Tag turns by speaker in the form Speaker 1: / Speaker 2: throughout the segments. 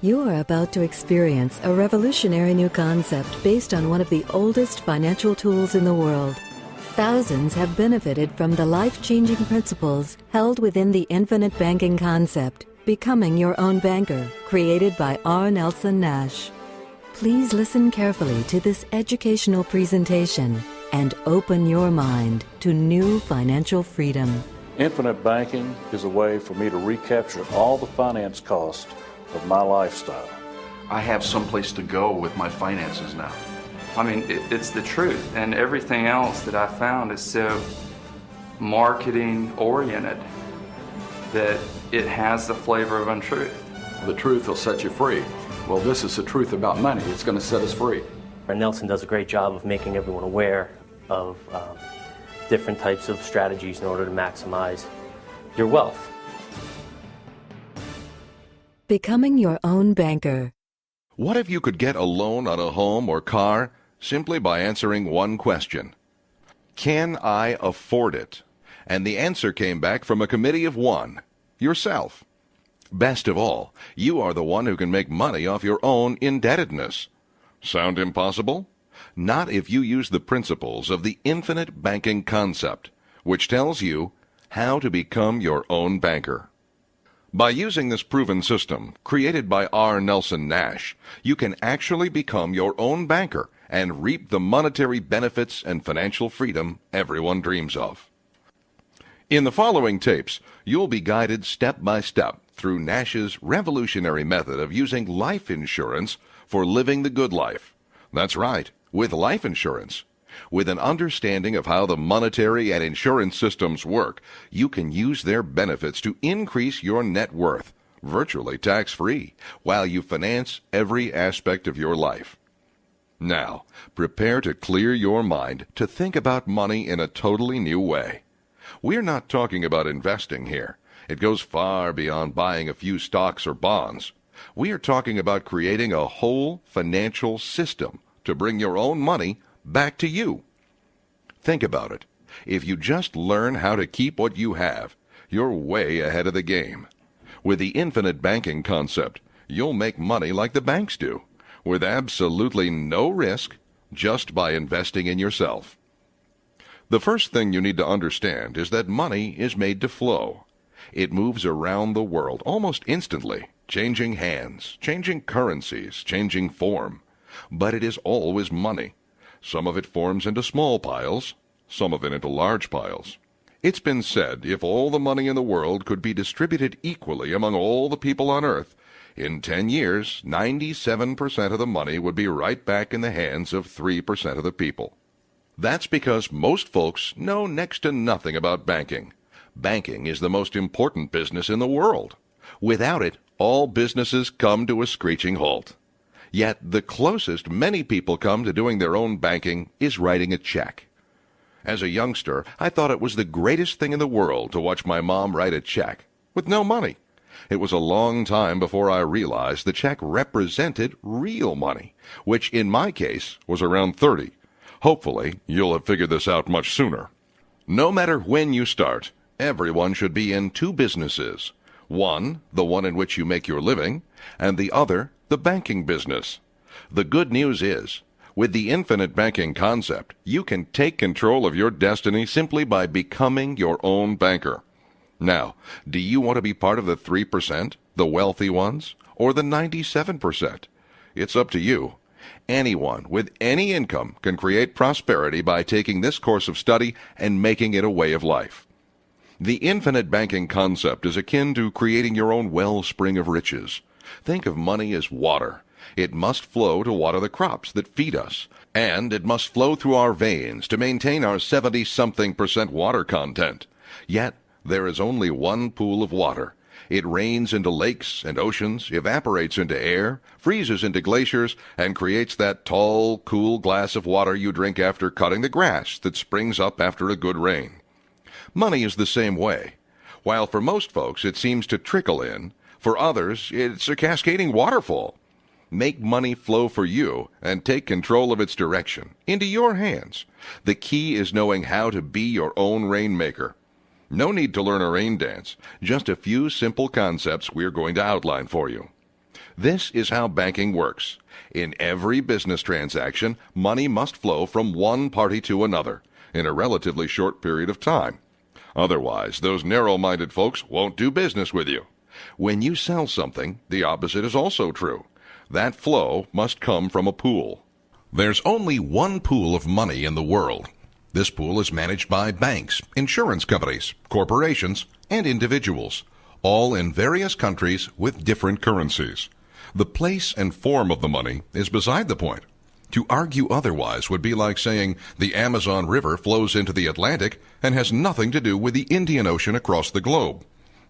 Speaker 1: You are about to experience a revolutionary new concept based on one of the oldest financial tools in the world. Thousands have benefited from the life-changing principles held within the infinite banking concept, Becoming Your Own Banker, created by R. Nelson Nash. Please listen carefully to this educational presentation and open your mind to new financial freedom.
Speaker 2: Infinite banking is a way for me to recapture all the finance costs of my lifestyle.
Speaker 3: I have someplace to go with my finances now.
Speaker 4: I mean, it's the truth, and everything else that I found is so marketing oriented that it has the flavor of untruth.
Speaker 5: The truth will set you free. Well, this is the truth about money. It's going to set us free.
Speaker 6: Nelson does a great job of making everyone aware of different types of strategies in order to maximize your wealth.
Speaker 1: Becoming Your Own Banker.
Speaker 7: What if you could get a loan on a home or car simply by answering one question? Can I afford it? And the answer came back from a committee of one, yourself. Best of all, you are the one who can make money off your own indebtedness. Sound impossible? Not if you use the principles of the infinite banking concept, which tells you how to become your own banker. By using this proven system, created by R. Nelson Nash, you can actually become your own banker and reap the monetary benefits and financial freedom everyone dreams of. In the following tapes, you'll be guided step by step through Nash's revolutionary method of using life insurance for living the good life. That's right, with life insurance. With an understanding of how the monetary and insurance systems work, you can use their benefits to increase your net worth, virtually tax-free, while you finance every aspect of your life. Now, prepare to clear your mind to think about money in a totally new way. We're not talking about investing here. It goes far beyond buying a few stocks or bonds. We are talking about creating a whole financial system to bring your own money back to you. Think about it. If you just learn how to keep what you have, you're way ahead of the game. With the infinite banking concept, you'll make money like the banks do, with absolutely no risk, just by investing in yourself. The first thing you need to understand is that money is made to flow. It moves around the world almost instantly, changing hands, changing currencies, changing form. But it is always money. Some of it forms into small piles, some of it into large piles. It's been said if all the money in the world could be distributed equally among all the people on earth, in 10 years, 97% of the money would be right back in the hands of 3% of the people. That's because most folks know next to nothing about banking. Banking is the most important business in the world. Without it, all businesses come to a screeching halt. Yet the closest many people come to doing their own banking is writing a check. As a youngster, I thought it was the greatest thing in the world to watch my mom write a check with no money. It was a long time before I realized the check represented real money, which in my case was around 30. Hopefully, you'll have figured this out much sooner. No matter when you start, everyone should be in two businesses. One, the one in which you make your living, and the other, the banking business. The good news is, with the infinite banking concept, you can take control of your destiny simply by becoming your own banker. Now, do you want to be part of the 3%, the wealthy ones, or the 97%? It's up to you. Anyone with any income can create prosperity by taking this course of study and making it a way of life. The infinite banking concept is akin to creating your own wellspring of riches. Think of money as water. It must flow to water the crops that feed us, and it must flow through our veins to maintain our 70-something% water content. Yet, there is only one pool of water. It rains into lakes and oceans, evaporates into air, freezes into glaciers, and creates that tall, cool glass of water you drink after cutting the grass that springs up after a good rain. Money is the same way. While for most folks it seems to trickle in, for others it's a cascading waterfall. Make money flow for you and take control of its direction into your hands. The key is knowing how to be your own rainmaker. No need to learn a rain dance, just a few simple concepts we're going to outline for you. This is how banking works. In every business transaction, money must flow from one party to another in a relatively short period of time. Otherwise, those narrow-minded folks won't do business with you. When you sell something, the opposite is also true. That flow must come from a pool. There's only one pool of money in the world. This pool is managed by banks, insurance companies, corporations, and individuals, all in various countries with different currencies. The place and form of the money is beside the point. To argue otherwise would be like saying the Amazon River flows into the Atlantic and has nothing to do with the Indian Ocean across the globe.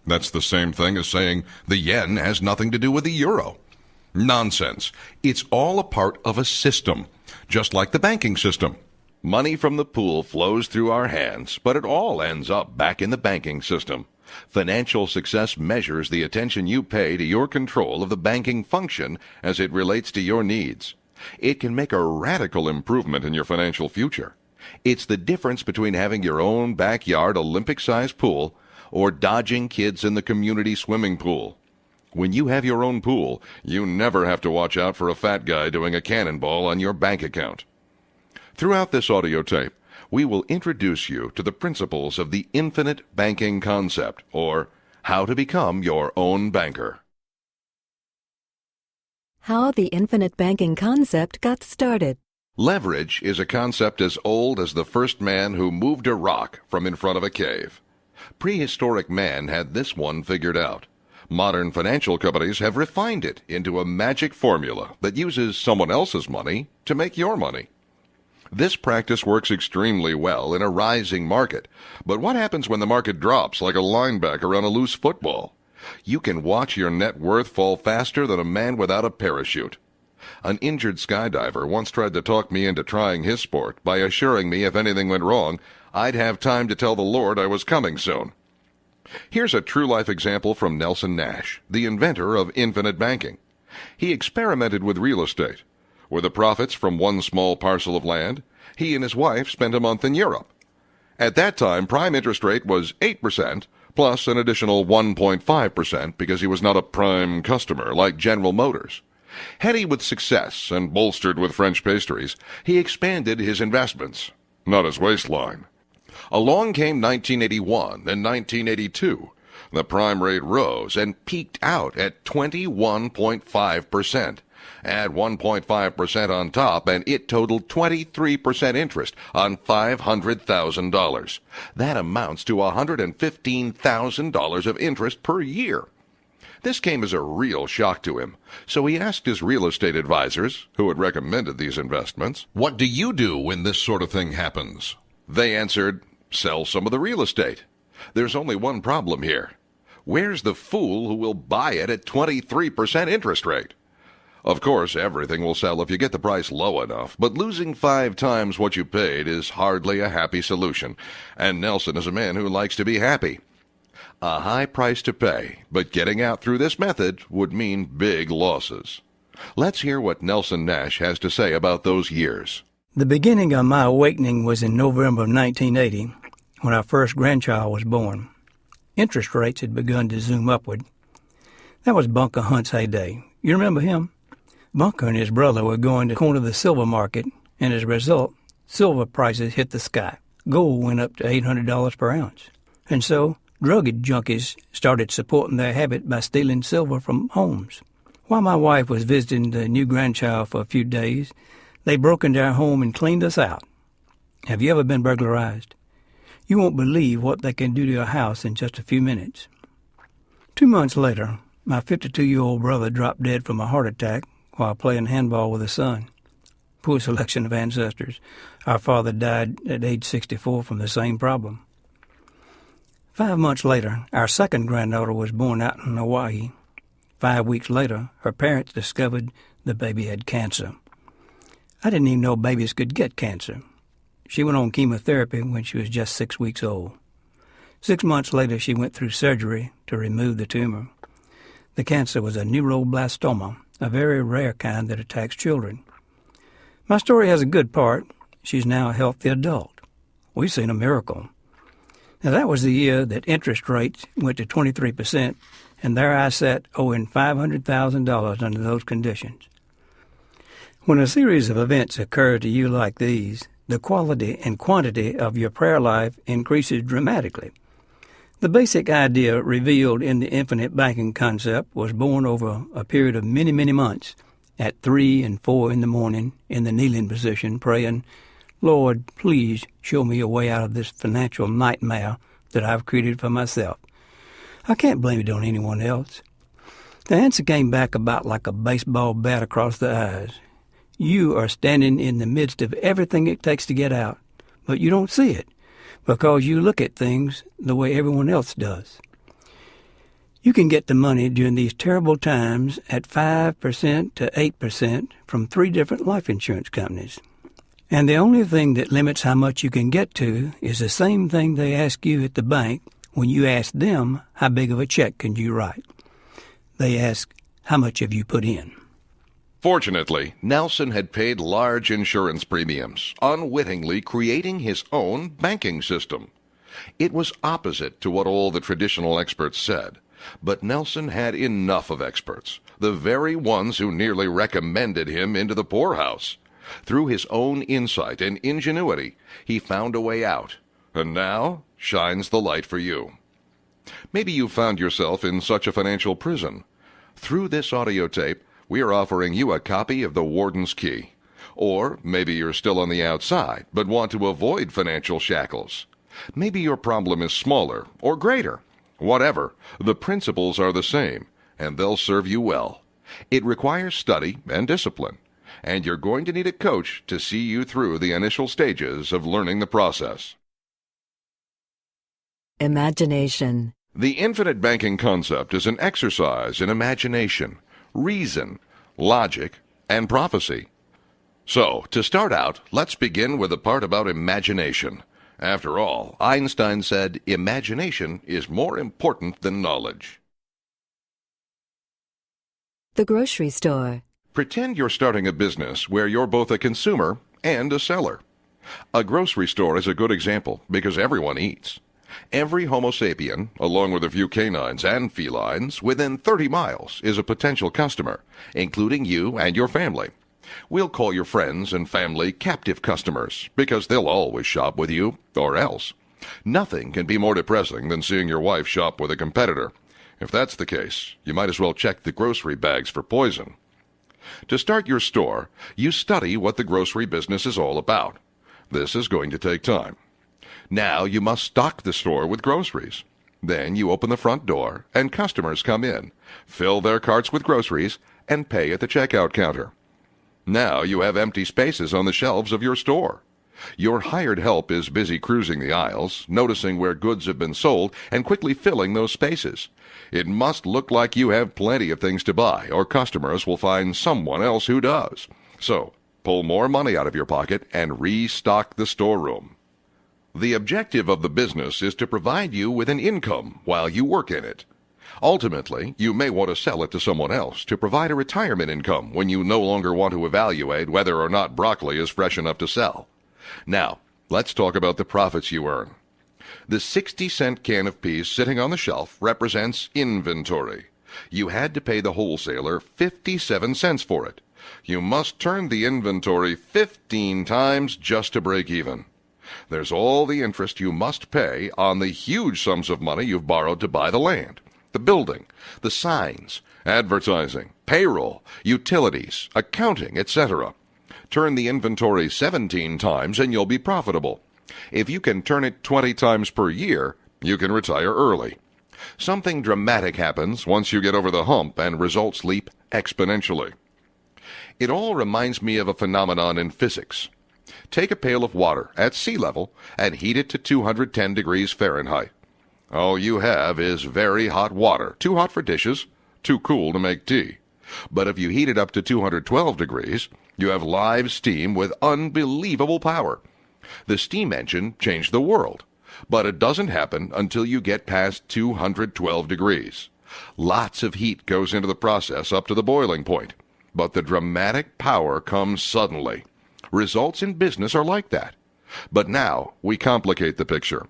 Speaker 7: That's the same thing as saying the yen has nothing to do with the euro. Nonsense. It's all a part of a system, just like the banking system. Money from the pool flows through our hands, but it all ends up back in the banking system. Financial success measures the attention you pay to your control of the banking function as it relates to your needs. It can make a radical improvement in your financial future. It's the difference between having your own backyard Olympic-sized pool or dodging kids in the community swimming pool. When you have your own pool, you never have to watch out for a fat guy doing a cannonball on your bank account. Throughout this audio tape, we will introduce you to the principles of the infinite banking concept, or how to become your own banker.
Speaker 1: How the infinite banking concept got started.
Speaker 7: Leverage is a concept as old as the first man who moved a rock from in front of a cave. Prehistoric man had this one figured out. Modern financial companies have refined it into a magic formula that uses someone else's money to make your money. This practice works extremely well in a rising market, but what happens when the market drops like a linebacker on a loose football? You can watch your net worth fall faster than a man without a parachute. An injured skydiver once tried to talk me into trying his sport by assuring me if anything went wrong, I'd have time to tell the Lord I was coming soon. Here's a true-life example from Nelson Nash, the inventor of infinite banking. He experimented with real estate. With the profits from one small parcel of land, he and his wife spent a month in Europe. At that time, prime interest rate was 8%, plus an additional 1.5% because he was not a prime customer like General Motors. Heady with success and bolstered with French pastries, he expanded his investments, not his waistline. Along came 1981 and 1982. The prime rate rose and peaked out at 21.5%. Add 1.5% on top, and it totaled 23% interest on $500,000. That amounts to $115,000 of interest per year. This came as a real shock to him, so he asked his real estate advisors, who had recommended these investments, "What do you do when this sort of thing happens?" They answered, "Sell some of the real estate." There's only one problem here. Where's the fool who will buy it at 23% interest rate? Of course, everything will sell if you get the price low enough, but losing 5 times what you paid is hardly a happy solution, and Nelson is a man who likes to be happy. A high price to pay, but getting out through this method would mean big losses. Let's hear what Nelson Nash has to say about those years.
Speaker 8: The beginning of my awakening was in November of 1980, when our first grandchild was born. Interest rates had begun to zoom upward. That was Bunker Hunt's heyday. You remember him? Bunker and his brother were going to corner the silver market, and as a result, silver prices hit the sky. Gold went up to $800 per ounce. And so, drug junkies started supporting their habit by stealing silver from homes. While my wife was visiting the new grandchild for a few days, they broke into our home and cleaned us out. Have you ever been burglarized? You won't believe what they can do to your house in just a few minutes. 2 months later, my 52-year-old brother dropped dead from a heart attack while playing handball with his son. Poor selection of ancestors. Our father died at age 64 from the same problem. 5 months later, our second granddaughter was born out in Hawaii. 5 weeks later, her parents discovered the baby had cancer. I didn't even know babies could get cancer. She went on chemotherapy when she was just 6 weeks old. 6 months later, she went through surgery to remove the tumor. The cancer was a neuroblastoma, a very rare kind that attacks children. My story has a good part. She's now a healthy adult. We've seen a miracle. Now, that was the year that interest rates went to 23%, and there I sat owing $500,000 under those conditions. When a series of events occur to you like these, the quality and quantity of your prayer life increases dramatically. The basic idea revealed in the infinite banking concept was born over a period of many, many months at 3 and 4 in the morning in the kneeling position, praying, Lord, please show me a way out of this financial nightmare that I've created for myself. I can't blame it on anyone else. The answer came back about like a baseball bat across the eyes. You are standing in the midst of everything it takes to get out, but you don't see it because you look at things the way everyone else does. You can get the money during these terrible times at 5% to 8% from 3 different life insurance companies. And the only thing that limits how much you can get to is the same thing they ask you at the bank when you ask them how big of a check can you write. They ask, how much have you put in?
Speaker 7: Fortunately, Nelson had paid large insurance premiums, unwittingly creating his own banking system. It was opposite to what all the traditional experts said, but Nelson had enough of experts, the very ones who nearly recommended him into the poorhouse. Through his own insight and ingenuity, he found a way out, and now shines the light for you. Maybe you found yourself in such a financial prison. Through this audio tape, we are offering you a copy of The Warden's Key. Or maybe you're still on the outside, but want to avoid financial shackles. Maybe your problem is smaller or greater. Whatever, the principles are the same, and they'll serve you well. It requires study and discipline, and you're going to need a coach to see you through the initial stages of learning the process.
Speaker 1: Imagination.
Speaker 7: The infinite banking concept is an exercise in imagination, reason, logic, and prophecy. So, to start out, let's begin with the part about imagination. After all, Einstein said imagination is more important than knowledge.
Speaker 1: The grocery store.
Speaker 7: Pretend you're starting a business where you're both a consumer and a seller. A grocery store is a good example because everyone eats. Every Homo sapien, along with a few canines and felines, within 30 miles is a potential customer, including you and your family. We'll call your friends and family captive customers, because they'll always shop with you, or else. Nothing can be more depressing than seeing your wife shop with a competitor. If that's the case, you might as well check the grocery bags for poison. To start your store, you study what the grocery business is all about. This is going to take time. Now you must stock the store with groceries. Then you open the front door, and customers come in, fill their carts with groceries, and pay at the checkout counter. Now you have empty spaces on the shelves of your store. Your hired help is busy cruising the aisles, noticing where goods have been sold, and quickly filling those spaces. It must look like you have plenty of things to buy, or customers will find someone else who does. So, pull more money out of your pocket and restock the storeroom. The objective of the business is to provide you with an income while you work in it. Ultimately, you may want to sell it to someone else to provide a retirement income when you no longer want to evaluate whether or not broccoli is fresh enough to sell. Now, let's talk about the profits you earn. The 60-cent can of peas sitting on the shelf represents inventory. You had to pay the wholesaler 57 cents for it. You must turn the inventory 15 times just to break even. There's all the interest you must pay on the huge sums of money you've borrowed to buy the land, the building, the signs, advertising, payroll, utilities, accounting, etc. Turn the inventory 17 times and you'll be profitable. If you can turn it 20 times per year, you can retire early. Something dramatic happens once you get over the hump and results leap exponentially. It all reminds me of a phenomenon in physics. Take a pail of water at sea level and heat it to 210 degrees Fahrenheit. All you have is very hot water, too hot for dishes, too cool to make tea. But if you heat it up to 212 degrees, you have live steam with unbelievable power. The steam engine changed the world, but it doesn't happen until you get past 212 degrees. Lots of heat goes into the process up to the boiling point, but the dramatic power comes suddenly. Results in business are like that. But now we complicate the picture.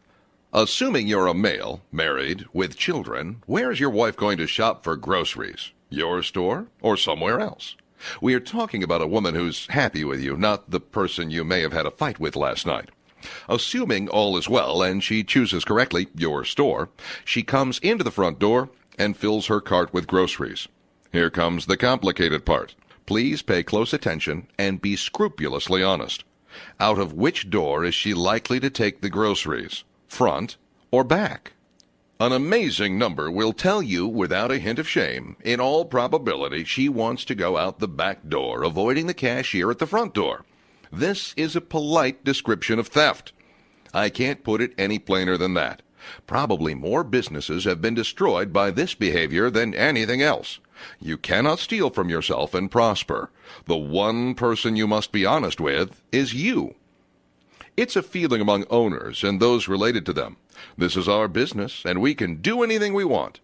Speaker 7: Assuming you're a male, married, with children, where's your wife going to shop for groceries? Your store or somewhere else? We are talking about a woman who's happy with you, not the person you may have had a fight with last night. Assuming all is well and she chooses correctly, your store, she comes into the front door and fills her cart with groceries. Here comes the complicated part. Please pay close attention and be scrupulously honest. Out of which door is she likely to take the groceries? Front or back? An amazing number will tell you without a hint of shame, in all probability, she wants to go out the back door, avoiding the cashier at the front door. This is a polite description of theft. I can't put it any plainer than that. Probably more businesses have been destroyed by this behavior than anything else. You cannot steal from yourself and prosper. The one person you must be honest with is you. It's a feeling among owners and those related to them. This is our business, and we can do anything we want.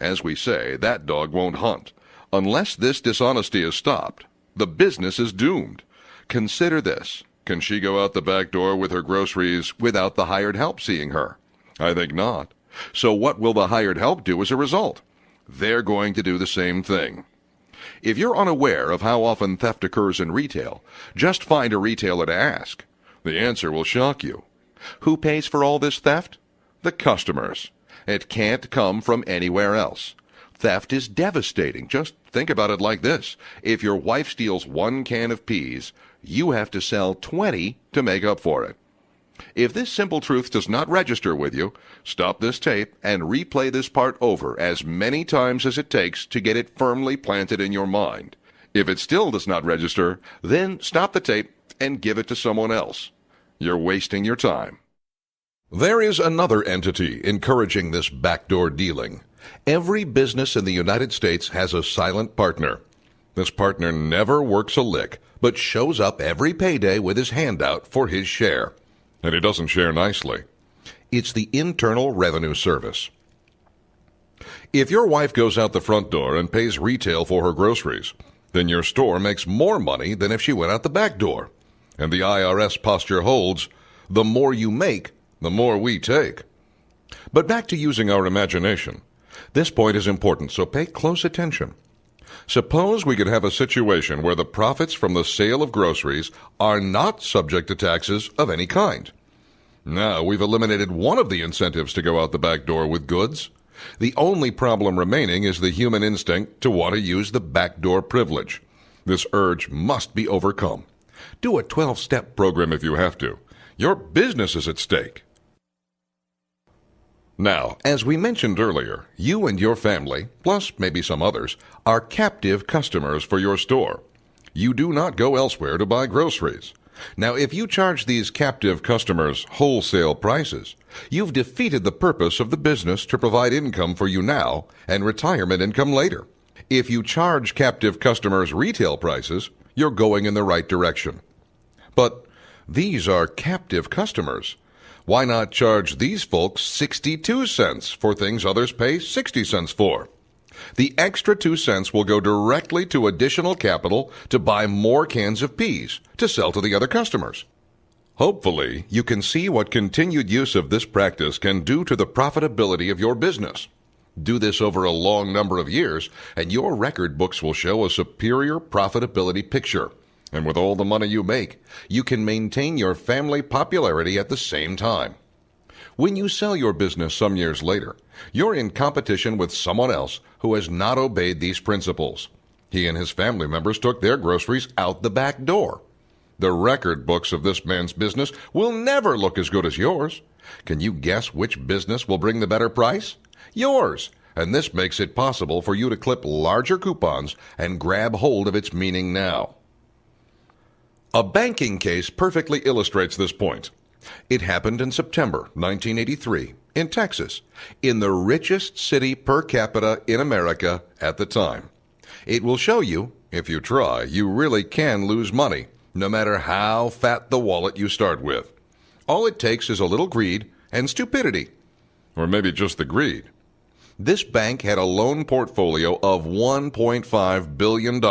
Speaker 7: As we say, that dog won't hunt. Unless this dishonesty is stopped, the business is doomed. Consider this. Can she go out the back door with her groceries without the hired help seeing her? I think not. So what will the hired help do as a result? They're going to do the same thing. If you're unaware of how often theft occurs in retail, just find a retailer to ask. The answer will shock you. Who pays for all this theft? The customers. It can't come from anywhere else. Theft is devastating. Just think about it like this. If your wife steals 1 can of peas, you have to sell 20 to make up for it. If this simple truth does not register with you, stop this tape and replay this part over as many times as it takes to get it firmly planted in your mind. If it still does not register, then stop the tape and give it to someone else. You're wasting your time. There is another entity encouraging this backdoor dealing. Every business in the United States has a silent partner. This partner never works a lick, but shows up every payday with his hand out for his share. And he doesn't share nicely. It's the Internal Revenue Service. If your wife goes out the front door and pays retail for her groceries, then your store makes more money than if she went out the back door. And the IRS posture holds, the more you make, the more we take. But back to using our imagination. This point is important, so pay close attention. Suppose we could have a situation where the profits from the sale of groceries are not subject to taxes of any kind. Now we've eliminated one of the incentives to go out the back door with goods. The only problem remaining is the human instinct to want to use the back door privilege. This urge must be overcome. Do a 12-step program if you have to. Your business is at stake. Now, as we mentioned earlier, you and your family, plus maybe some others, are captive customers for your store. You do not go elsewhere to buy groceries. Now, if you charge these captive customers wholesale prices, you've defeated the purpose of the business to provide income for you now and retirement income later. If you charge captive customers retail prices, you're going in the right direction. But these are captive customers. Why not charge these folks 62 cents for things others pay 60 cents for? The extra 2 cents will go directly to additional capital to buy more cans of peas to sell to the other customers. Hopefully, you can see what continued use of this practice can do to the profitability of your business. Do this over a long number of years, and your record books will show a superior profitability picture. And with all the money you make, you can maintain your family popularity at the same time. When you sell your business some years later, you're in competition with someone else who has not obeyed these principles. He and his family members took their groceries out the back door. The record books of this man's business will never look as good as yours. Can you guess which business will bring the better price? Yours. And this makes it possible for you to clip larger coupons and grab hold of its meaning now. A banking case perfectly illustrates this point. It happened in September 1983 in Texas, in the richest city per capita in America at the time. It will show you, if you try, you really can lose money, no matter how fat the wallet you start with. All it takes is a little greed and stupidity. Or maybe just the greed. This bank had a loan portfolio of $1.5 billion.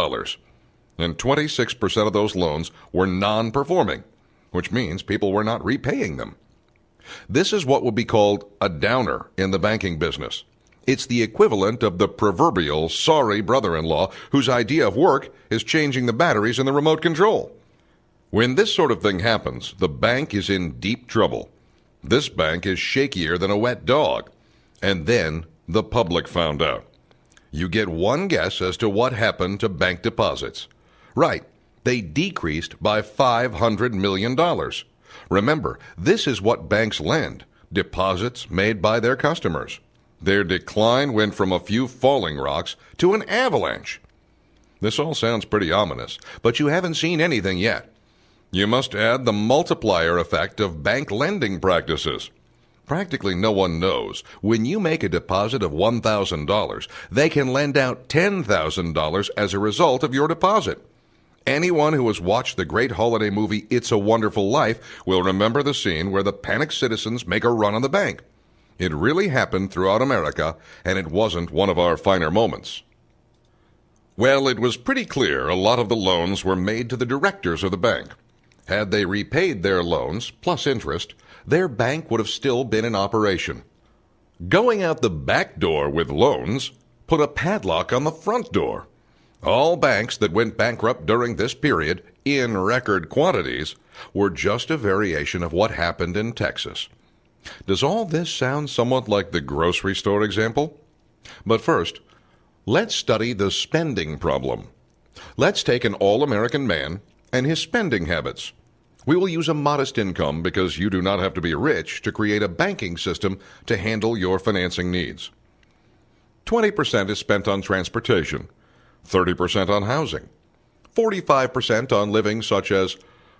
Speaker 7: And 26% of those loans were non-performing, which means people were not repaying them. This is what would be called a downer in the banking business. It's the equivalent of the proverbial sorry brother-in-law whose idea of work is changing the batteries in the remote control. When this sort of thing happens, the bank is in deep trouble. This bank is shakier than a wet dog. And then the public found out. You get one guess as to what happened to bank deposits. Right, they decreased by $500 million. Remember, this is what banks lend, deposits made by their customers. Their decline went from a few falling rocks to an avalanche. This all sounds pretty ominous, but you haven't seen anything yet. You must add the multiplier effect of bank lending practices. Practically no one knows when you make a deposit of $1,000, they can lend out $10,000 as a result of your deposit. Anyone who has watched the great holiday movie It's a Wonderful Life will remember the scene where the panicked citizens make a run on the bank. It really happened throughout America, and it wasn't one of our finer moments. Well, it was pretty clear a lot of the loans were made to the directors of the bank. Had they repaid their loans, plus interest, their bank would have still been in operation. Going out the back door with loans put a padlock on the front door. All banks that went bankrupt during this period, in record quantities, were just a variation of what happened in Texas. Does all this sound somewhat like the grocery store example? But first, let's study the spending problem. Let's take an all-American man and his spending habits. We will use a modest income because you do not have to be rich to create a banking system to handle your financing needs. 20% is spent on transportation, 30% on housing, 45% on living such as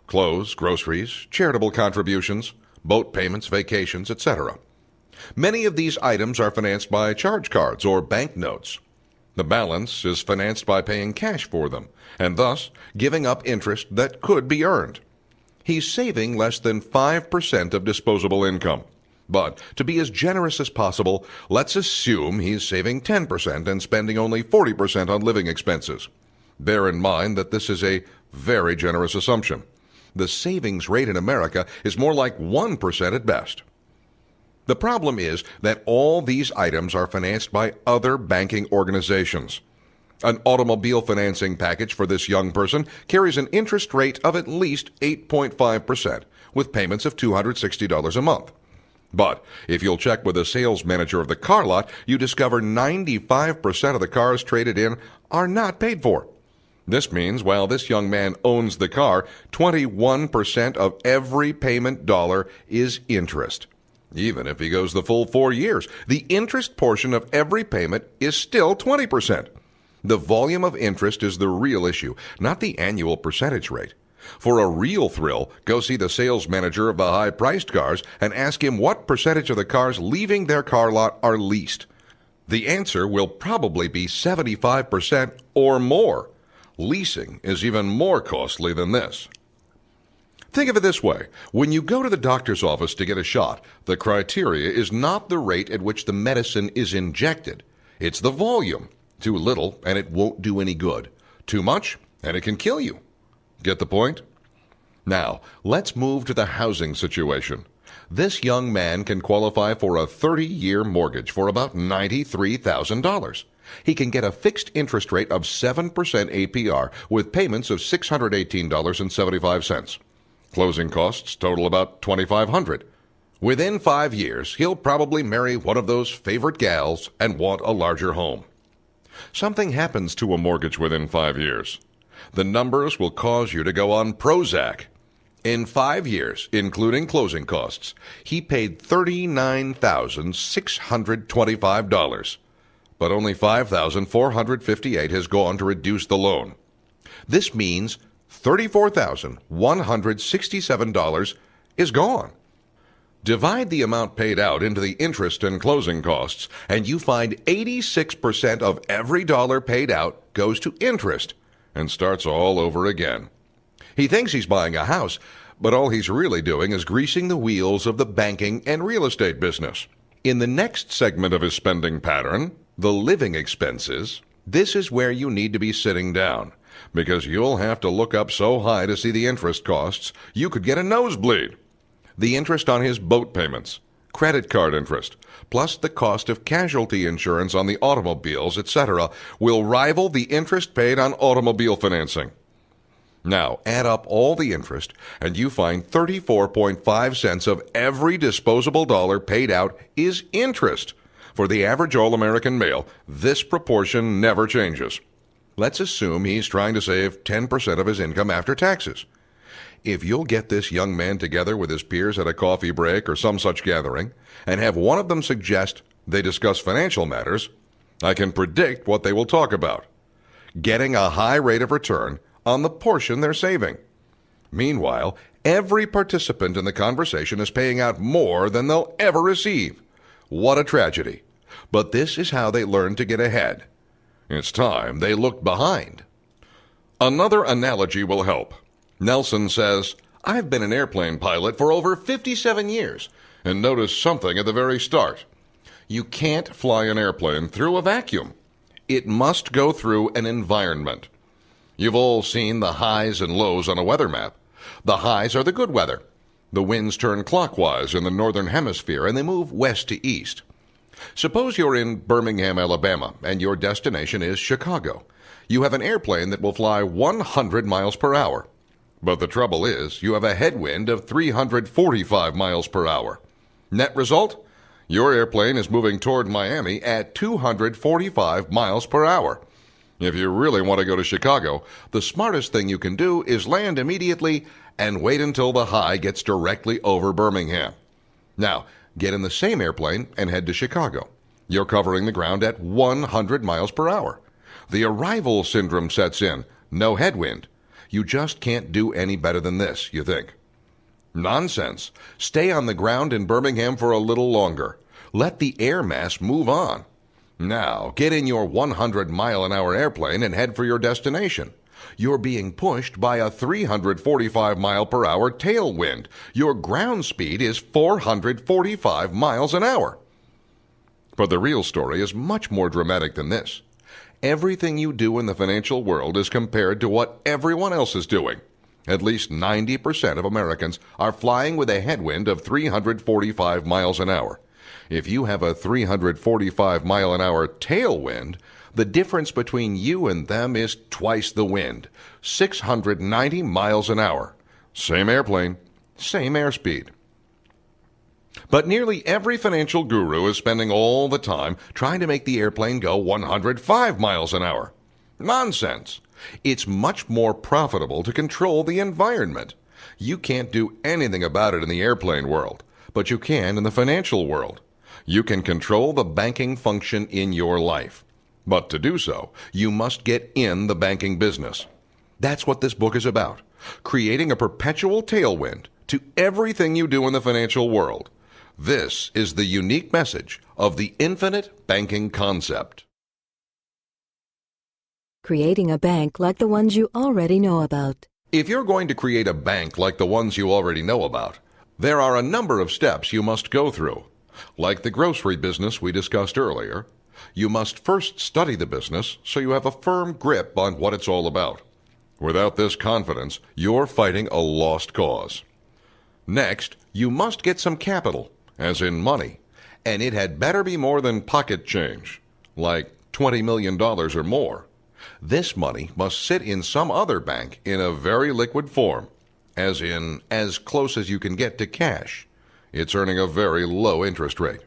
Speaker 7: clothes, groceries, charitable contributions, boat payments, vacations, etc. Many of these items are financed by charge cards or bank notes. The balance is financed by paying cash for them, and thus giving up interest that could be earned. He's saving less than 5% of disposable income. But to be as generous as possible, let's assume he's saving 10% and spending only 40% on living expenses. Bear in mind that this is a very generous assumption. The savings rate in America is more like 1% at best. The problem is that all these items are financed by other banking organizations. An automobile financing package for this young person carries an interest rate of at least 8.5%, with payments of $260 a month. But if you'll check with the sales manager of the car lot, you discover 95% of the cars traded in are not paid for. This means while this young man owns the car, 21% of every payment dollar is interest. Even if he goes the full 4 years, the interest portion of every payment is still 20%. The volume of interest is the real issue, not the annual percentage rate. For a real thrill, go see the sales manager of the high-priced cars and ask him what percentage of the cars leaving their car lot are leased. The answer will probably be 75% or more. Leasing is even more costly than this. Think of it this way. When you go to the doctor's office to get a shot, the criteria is not the rate at which the medicine is injected. It's the volume. Too little, and it won't do any good. Too much, and it can kill you. Get the point? Now, let's move to the housing situation. This young man can qualify for a 30-year mortgage for about $93,000. He can get a fixed interest rate of 7% APR with payments of $618.75. Closing costs total about $2,500. Within 5 years, he'll probably marry one of those favorite gals and want a larger home. Something happens to a mortgage within 5 years. The numbers will cause you to go on Prozac. In 5 years, including closing costs, he paid $39,625, but only $5,458 has gone to reduce the loan. This means $34,167 is gone. Divide the amount paid out into the interest and closing costs, and you find 86% of every dollar paid out goes to interest and starts all over again. He thinks he's buying a house, but all he's really doing is greasing the wheels of the banking and real estate business. In the next segment of his spending pattern, the living expenses, this is where you need to be sitting down, because you'll have to look up so high to see the interest costs, you could get a nosebleed. The interest on his boat payments, credit card interest, plus the cost of casualty insurance on the automobiles, etc., will rival the interest paid on automobile financing. Now, add up all the interest, and you find 34.5 cents of every disposable dollar paid out is interest. For the average all-American male, this proportion never changes. Let's assume he's trying to save 10% of his income after taxes. If you'll get this young man together with his peers at a coffee break or some such gathering, and have one of them suggest they discuss financial matters, I can predict what they will talk about. Getting a high rate of return on the portion they're saving. Meanwhile, every participant in the conversation is paying out more than they'll ever receive. What a tragedy. But this is how they learn to get ahead. It's time they looked behind. Another analogy will help. Nelson says, I've been an airplane pilot for over 57 years and noticed something at the very start. You can't fly an airplane through a vacuum. It must go through an environment. You've all seen the highs and lows on a weather map. The highs are the good weather. The winds turn clockwise in the northern hemisphere and they move west to east. Suppose you're in Birmingham, Alabama, and your destination is Chicago. You have an airplane that will fly 100 miles per hour. But the trouble is, you have a headwind of 345 miles per hour. Net result? Your airplane is moving toward Miami at 245 miles per hour. If you really want to go to Chicago, the smartest thing you can do is land immediately and wait until the high gets directly over Birmingham. Now, get in the same airplane and head to Chicago. You're covering the ground at 100 miles per hour. The arrival syndrome sets in. No headwind. You just can't do any better than this, you think. Nonsense. Stay on the ground in Birmingham for a little longer. Let the air mass move on. Now, get in your 100-mile-an-hour airplane and head for your destination. You're being pushed by a 345-mile-per-hour tailwind. Your ground speed is 445 miles an hour. But the real story is much more dramatic than this. Everything you do in the financial world is compared to what everyone else is doing. At least 90% of Americans are flying with a headwind of 345 miles an hour. If you have a 345-mile-an-hour tailwind, the difference between you and them is twice the wind, 690 miles an hour. Same airplane, same airspeed. But nearly every financial guru is spending all the time trying to make the airplane go 105 miles an hour. Nonsense. It's much more profitable to control the environment. You can't do anything about it in the airplane world, but you can in the financial world. You can control the banking function in your life. But to do so, you must get in the banking business. That's what this book is about, creating a perpetual tailwind to everything you do in the financial world. This is the unique message of the infinite banking concept.
Speaker 1: Creating a bank like the ones you already know about.
Speaker 7: If you're going to create a bank like the ones you already know about, there are a number of steps you must go through. Like the grocery business we discussed earlier, you must first study the business so you have a firm grip on what it's all about. Without this confidence, you're fighting a lost cause. Next, you must get some capital, as in money, and it had better be more than pocket change, like $20 million or more. This money must sit in some other bank in a very liquid form, as in as close as you can get to cash. It's earning a very low interest rate.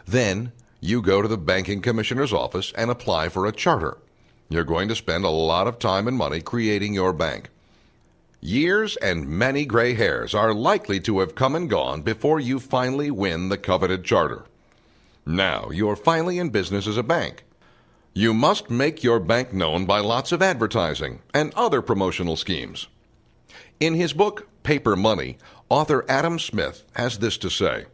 Speaker 7: Then you go to the banking commissioner's office and apply for a charter. You're going to spend a lot of time and money creating your bank. Years and many gray hairs are likely to have come and gone before you finally win the coveted charter. Now you're finally in business as a bank. You must make your bank known by lots of advertising and other promotional schemes. In his book, Paper Money, author Adam Smith has this to say: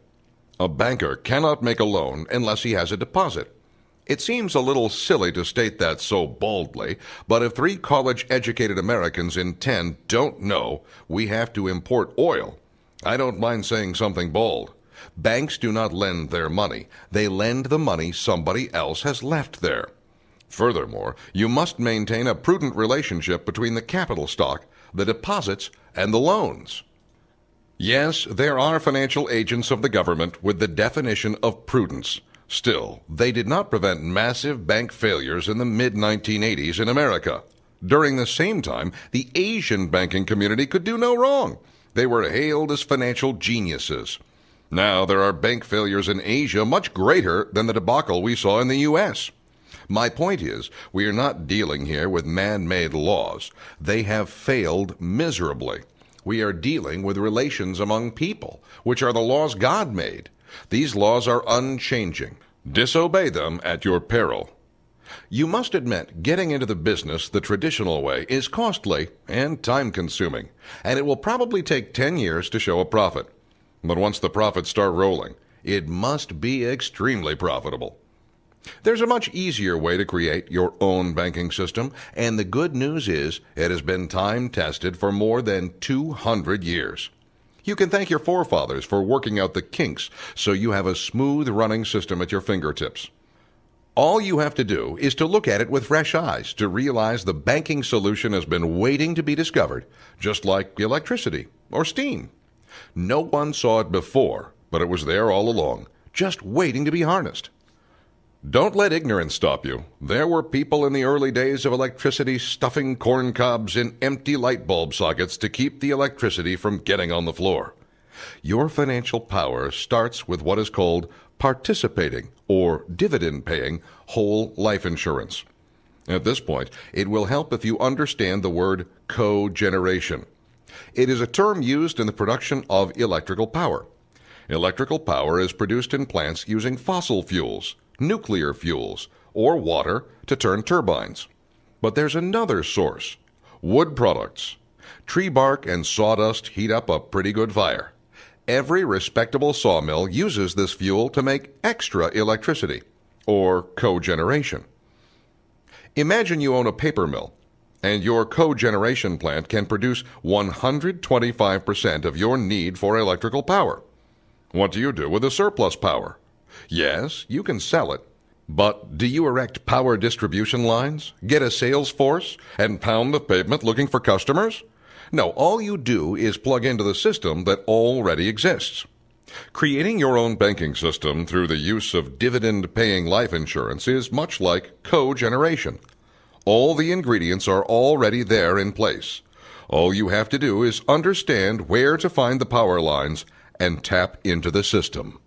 Speaker 7: a banker cannot make a loan unless he has a deposit. It seems a little silly to state that so boldly, but if 3 college-educated Americans in 10 don't know we have to import oil, I don't mind saying something bold. Banks do not lend their money. They lend the money somebody else has left there. Furthermore, you must maintain a prudent relationship between the capital stock, the deposits, and the loans. Yes, there are financial agents of the government with the definition of prudence. Still, they did not prevent massive bank failures in the mid-1980s in America. During the same time, the Asian banking community could do no wrong. They were hailed as financial geniuses. Now there are bank failures in Asia much greater than the debacle we saw in the U.S. My point is, we are not dealing here with man-made laws. They have failed miserably. We are dealing with relations among people, which are the laws God made. These laws are unchanging. Disobey them at your peril. You must admit, getting into the business the traditional way is costly and time-consuming, and it will probably take 10 years to show a profit. But once the profits start rolling, it must be extremely profitable. There's a much easier way to create your own banking system, and the good news is it has been time-tested for more than 200 years. You can thank your forefathers for working out the kinks so you have a smooth-running system at your fingertips. All you have to do is to look at it with fresh eyes to realize the banking solution has been waiting to be discovered, just like electricity or steam. No one saw it before, but it was there all along, just waiting to be harnessed. Don't let ignorance stop you. There were people in the early days of electricity stuffing corn cobs in empty light bulb sockets to keep the electricity from getting on the floor. Your financial power starts with what is called participating or dividend-paying whole life insurance. At this point, it will help if you understand the word cogeneration. It is a term used in the production of electrical power. Electrical power is produced in plants using fossil fuels, nuclear fuels, or water to turn turbines. But there's another source: wood products. Tree bark and sawdust heat up a pretty good fire. Every respectable sawmill uses this fuel to make extra electricity, or cogeneration. Imagine you own a paper mill, and your cogeneration plant can produce 125% of your need for electrical power. What do you do with the surplus power? Yes, you can sell it. But do you erect power distribution lines, get a sales force, and pound the pavement looking for customers? No, all you do is plug into the system that already exists. Creating your own banking system through the use of dividend-paying life insurance is much like cogeneration. All the ingredients are already there in place. All you have to do is understand where to find the power lines and tap into the system.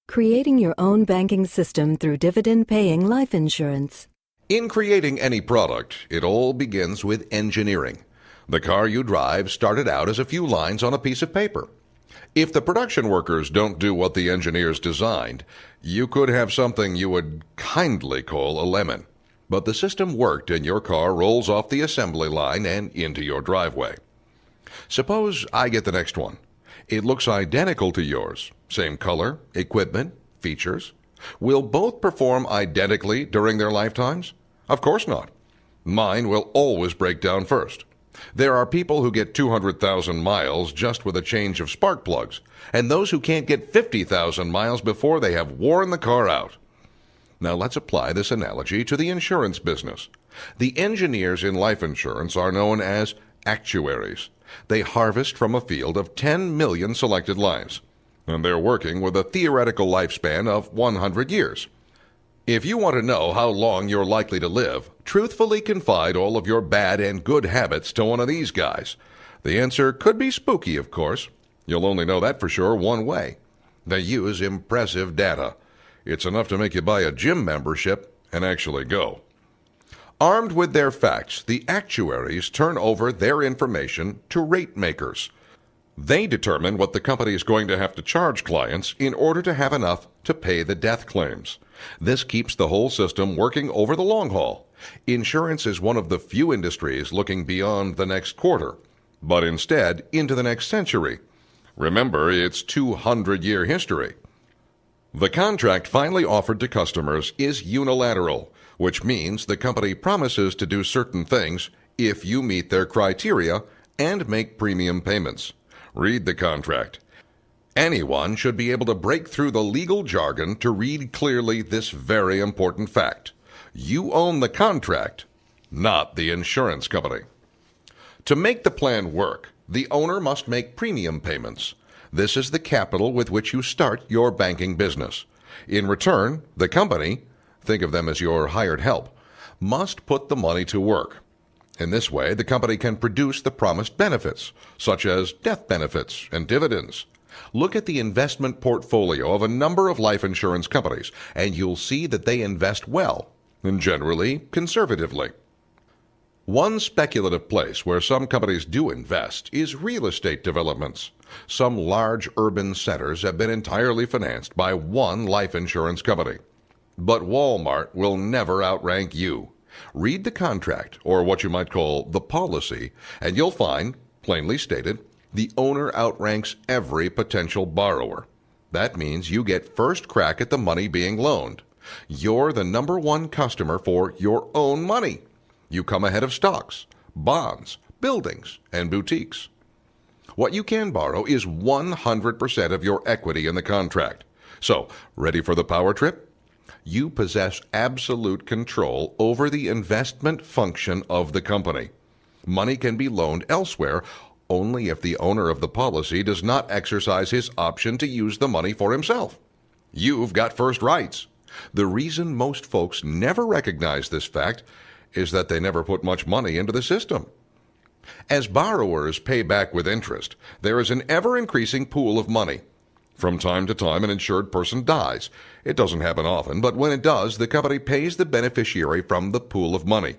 Speaker 1: Creating your own banking system through dividend-paying life insurance.
Speaker 7: In creating any product, it all begins with engineering. The car you drive started out as a few lines on a piece of paper. If the production workers don't do what the engineers designed, you could have something you would kindly call a lemon. But the system worked and your car rolls off the assembly line and into your driveway. Suppose I get the next one. It looks identical to yours. Same color, equipment, features. Will both perform identically during their lifetimes? Of course not. Mine will always break down first. There are people who get 200,000 miles just with a change of spark plugs, and those who can't get 50,000 miles before they have worn the car out. Now let's apply this analogy to the insurance business. The engineers in life insurance are known as actuaries. They harvest from a field of 10 million selected lives, and they're working with a theoretical lifespan of 100 years. If you want to know how long you're likely to live, truthfully confide all of your bad and good habits to one of these guys. The answer could be spooky, of course. You'll only know that for sure one way. They use impressive data. It's enough to make you buy a gym membership and actually go. Armed with their facts, the actuaries turn over their information to rate makers. They determine what the company is going to have to charge clients in order to have enough to pay the death claims. This keeps the whole system working over the long haul. Insurance is one of the few industries looking beyond the next quarter, but instead into the next century. Remember, it's 200-year history. The contract finally offered to customers is unilateral, which means the company promises to do certain things if you meet their criteria and make premium payments. Read the contract. Anyone should be able to break through the legal jargon to read clearly this very important fact. You own the contract, not the insurance company. To make the plan work, The owner must make premium payments. This is the capital with which you start your banking business. In return, the company, think of them as your hired help, must put the money to work. In this way, the company can produce the promised benefits, such as death benefits and dividends. Look at the investment portfolio of a number of life insurance companies, and you'll see that they invest well, and generally conservatively. One speculative place where some companies do invest is real estate developments. Some large urban centers have been entirely financed by one life insurance company. But Walmart will never outrank you. Read the contract, or what you might call the policy, and you'll find, plainly stated, the owner outranks every potential borrower. That means you get first crack at the money being loaned. You're the number one customer for your own money. You come ahead of stocks, bonds, buildings, and boutiques. What you can borrow is 100% of your equity in the contract. So, ready for the power trip? You possess absolute control over the investment function of the company. Money can be loaned elsewhere only if the owner of the policy does not exercise his option to use the money for himself. You've got first rights. The reason most folks never recognize this fact is that they never put much money into the system. As borrowers pay back with interest, there is an ever-increasing pool of money. From time to time, an insured person dies. It doesn't happen often, but when it does, the company pays the beneficiary from the pool of money.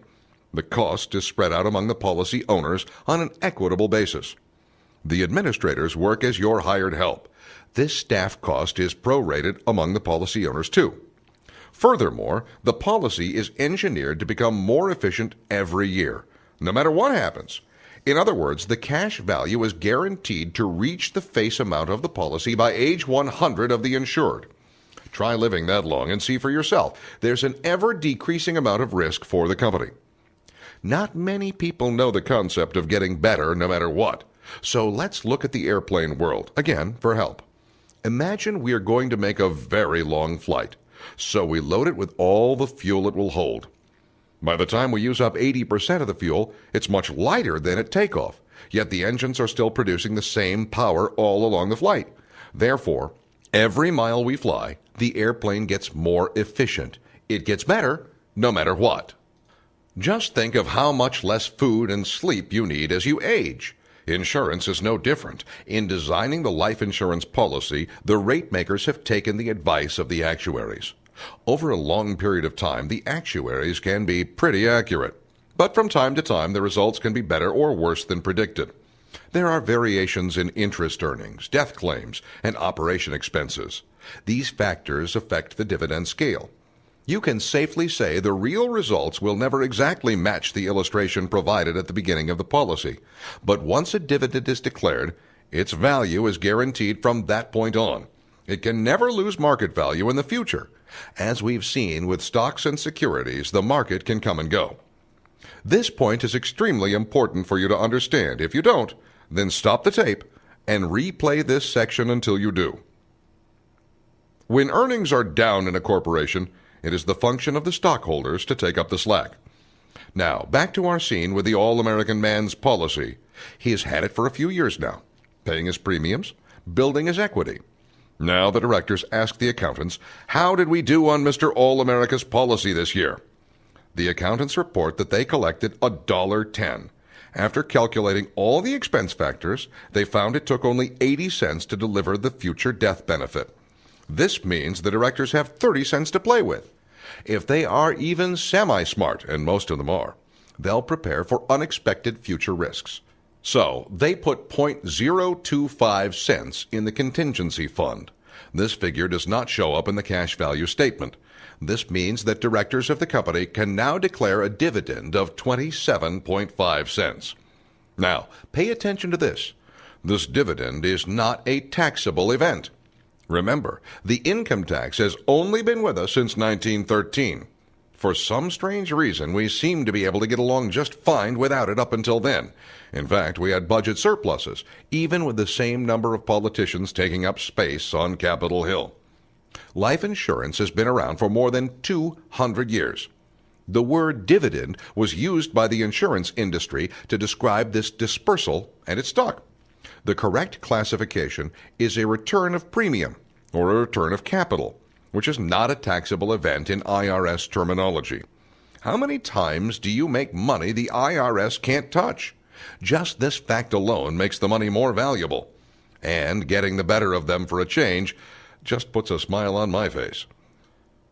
Speaker 7: The cost is spread out among the policy owners on an equitable basis. The administrators work as your hired help. This staff cost is prorated among the policy owners too. Furthermore, the policy is engineered to become more efficient every year, no matter what happens. In other words, the cash value is guaranteed to reach the face amount of the policy by age 100 of the insured. Try living that long and see for yourself. There's an ever-decreasing amount of risk for the company. Not many people know the concept of getting better no matter what. So let's look at the airplane world, again, for help. Imagine we are going to make a very long flight. So we load it with all the fuel it will hold. By the time we use up 80% of the fuel, it's much lighter than at takeoff, yet the engines are still producing the same power all along the flight. Therefore, every mile we fly, the airplane gets more efficient. It gets better no matter what. Just think of how much less food and sleep you need as you age. Insurance is no different. In designing the life insurance policy, the rate makers have taken the advice of the actuaries. Over a long period of time, the actuaries can be pretty accurate. But from time to time, the results can be better or worse than predicted. There are variations in interest earnings, death claims, and operation expenses. These factors affect the dividend scale. You can safely say the real results will never exactly match the illustration provided at the beginning of the policy. But once a dividend is declared, its value is guaranteed from that point on. It can never lose market value in the future. As we've seen with stocks and securities, the market can come and go. This point is extremely important for you to understand. If you don't, then stop the tape and replay this section until you do. When earnings are down in a corporation, it is the function of the stockholders to take up the slack. Now, back to our scene with the All-American Man's policy. He has had it for a few years now, paying his premiums, building his equity. Now the directors ask the accountants, how did we do on Mr. All-America's policy this year? The accountants report that they collected $1.10. After calculating all the expense factors, they found it took only 80 cents to deliver the future death benefit. This means the directors have 30 cents to play with. If they are even semi-smart, and most of them are, they'll prepare for unexpected future risks. So they put 0.025 cents in the contingency fund. This figure does not show up in the cash value statement. This means that directors of the company can now declare a dividend of 27.5 cents. Now, pay attention to this. This dividend is not a taxable event. Remember, the income tax has only been with us since 1913. For some strange reason, we seem to be able to get along just fine without it up until then. In fact, we had budget surpluses, even with the same number of politicians taking up space on Capitol Hill. Life insurance has been around for more than 200 years. The word dividend was used by the insurance industry to describe this dispersal, and it stuck. The correct classification is a return of premium or a return of capital, which is not a taxable event in IRS terminology. How many times do you make money the IRS can't touch? Just this fact alone makes the money more valuable. And getting the better of them for a change just puts a smile on my face.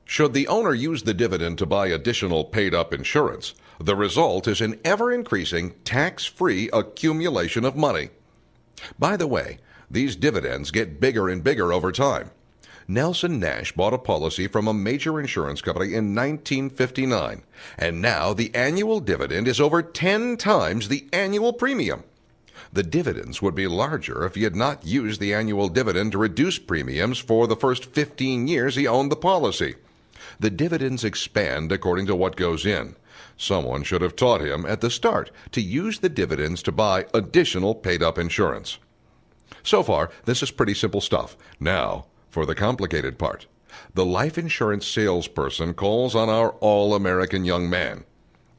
Speaker 7: Should the owner use the dividend to buy additional paid-up insurance, the result is an ever-increasing tax-free accumulation of money. By the way, these dividends get bigger and bigger over time. Nelson Nash bought a policy from a major insurance company in 1959, and now the annual dividend is over 10 times the annual premium. The dividends would be larger if he had not used the annual dividend to reduce premiums for the first 15 years he owned the policy. The dividends expand according to what goes in. Someone should have taught him at the start to use the dividends to buy additional paid-up insurance. So far, this is pretty simple stuff. Now, for the complicated part. The life insurance salesperson calls on our all-American young man.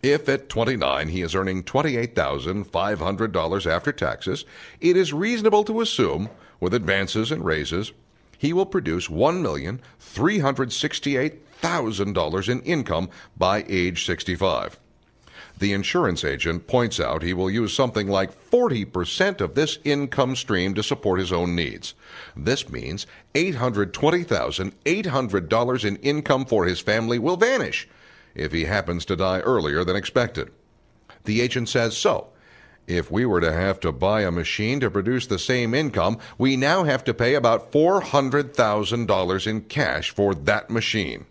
Speaker 7: If at 29 he is earning $28,500 after taxes, it is reasonable to assume, with advances and raises, he will produce $1,368,000 in income by age 65. The insurance agent points out he will use something like 40% of this income stream to support his own needs. This means $820,800 in income for his family will vanish if he happens to die earlier than expected. The agent says, so, if we were to have to buy a machine to produce the same income, we now have to pay about $400,000 in cash for that machine.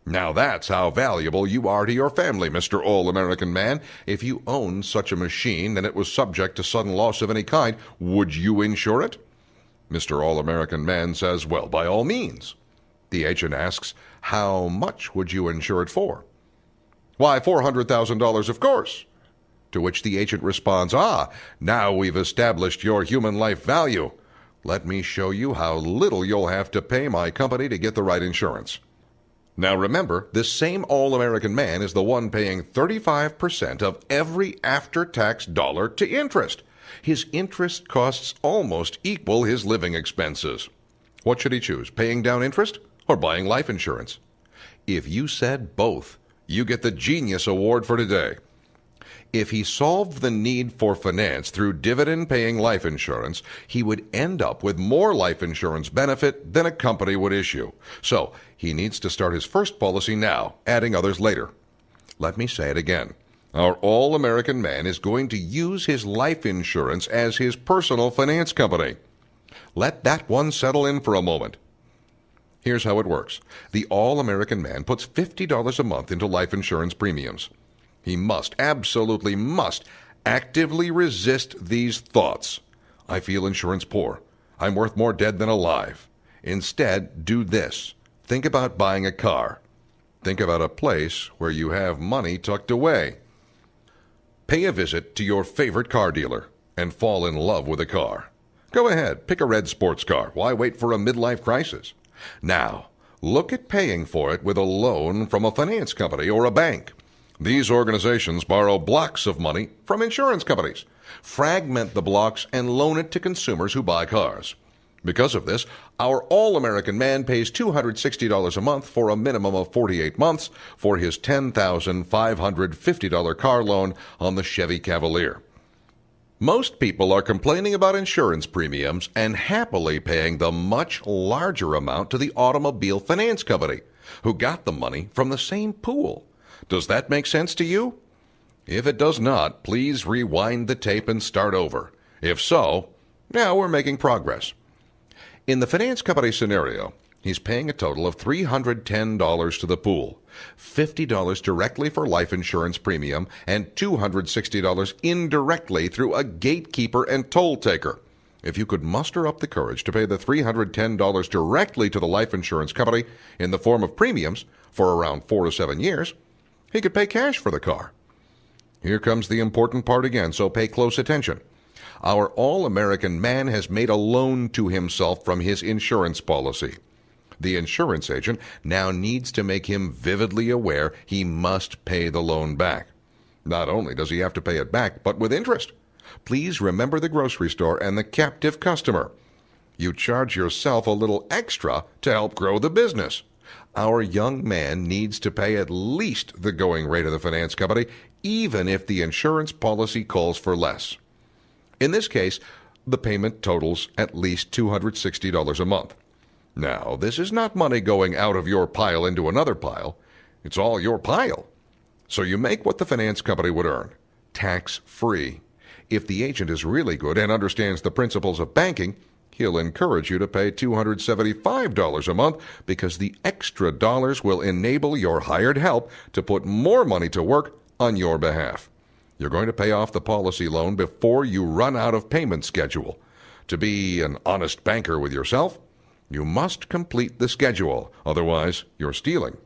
Speaker 7: Now that's how valuable you are to your family, Mr. All-American Man. If you owned such a machine and it was subject to sudden loss of any kind, would you insure it? Mr. All-American Man says, well, by all means. The agent asks, how much would you insure it for? Why, $400,000, of course. To which the agent responds, now we've established your human life value. Let me show you how little you'll have to pay my company to get the right insurance. Now remember, this same all-American man is the one paying 35% of every after-tax dollar to interest. His interest costs almost equal his living expenses. What should he choose, paying down interest or buying life insurance? If you said both, you get the Genius Award for today. If he solved the need for finance through dividend-paying life insurance, he would end up with more life insurance benefit than a company would issue. So he needs to start his first policy now, adding others later. Let me say it again. Our all-American man is going to use his life insurance as his personal finance company. Let that one settle in for a moment. Here's how it works. The all-American man puts $50 a month into life insurance premiums. He must, absolutely must, actively resist these thoughts. I feel insurance poor. I'm worth more dead than alive. Instead, do this. Think about buying a car. Think about a place where you have money tucked away. Pay a visit to your favorite car dealer and fall in love with a car. Go ahead, pick a red sports car. Why wait for a midlife crisis? Now, look at paying for it with a loan from a finance company or a bank. These organizations borrow blocks of money from insurance companies, fragment the blocks, and loan it to consumers who buy cars. Because of this, our all-American man pays $260 a month for a minimum of 48 months for his $10,550 car loan on the Chevy Cavalier. Most people are complaining about insurance premiums and happily paying the much larger amount to the automobile finance company, who got the money from the same pool. Does that make sense to you? If it does not, please rewind the tape and start over. If so, now we're making progress. In the finance company scenario, he's paying a total of $310 to the pool, $50 directly for life insurance premium, and $260 indirectly through a gatekeeper and toll taker. If you could muster up the courage to pay the $310 directly to the life insurance company in the form of premiums for around 4 to 7 years, he could pay cash for the car. Here comes the important part again, so pay close attention. Our all-American man has made a loan to himself from his insurance policy. The insurance agent now needs to make him vividly aware he must pay the loan back. Not only does he have to pay it back, but with interest. Please remember the grocery store and the captive customer. You charge yourself a little extra to help grow the business. Our young man needs to pay at least the going rate of the finance company, even if the insurance policy calls for less. In this case, the payment totals at least $260 a month. Now, this is not money going out of your pile into another pile. It's all your pile. So you make what the finance company would earn, tax-free. If the agent is really good and understands the principles of banking, he'll encourage you to pay $275 a month because the extra dollars will enable your hired help to put more money to work on your behalf. You're going to pay off the policy loan before you run out of payment schedule. To be an honest banker with yourself, you must complete the schedule, otherwise you're stealing.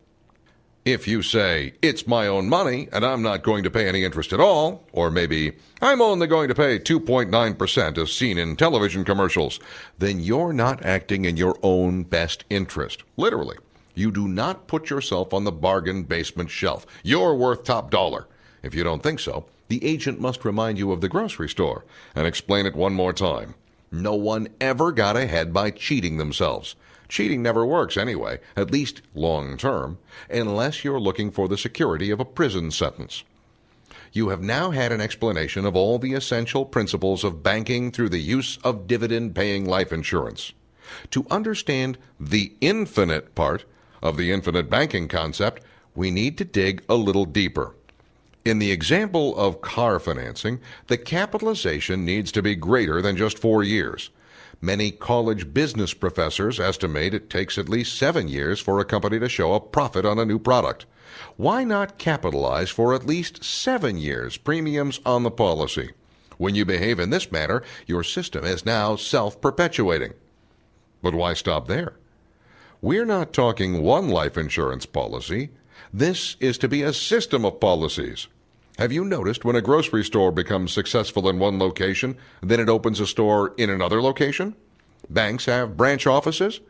Speaker 7: If you say, it's my own money and I'm not going to pay any interest at all, or maybe I'm only going to pay 2.9% as seen in television commercials, then you're not acting in your own best interest. Literally, you do not put yourself on the bargain basement shelf. You're worth top dollar. If you don't think so, the agent must remind you of the grocery store and explain it one more time. No one ever got ahead by cheating themselves. Cheating never works anyway, at least long term, unless you're looking for the security of a prison sentence. You have now had an explanation of all the essential principles of banking through the use of dividend-paying life insurance. To understand the infinite part of the infinite banking concept, we need to dig a little deeper. In the example of car financing, the capitalization needs to be greater than just 4 years. Many college business professors estimate it takes at least 7 years for a company to show a profit on a new product. Why not capitalize for at least 7 years premiums on the policy? When you behave in this manner, your system is now self-perpetuating. But why stop there? We're not talking one life insurance policy. This is to be a system of policies. Have you noticed when a grocery store becomes successful in one location, then it opens a store in another location? Banks have branch offices.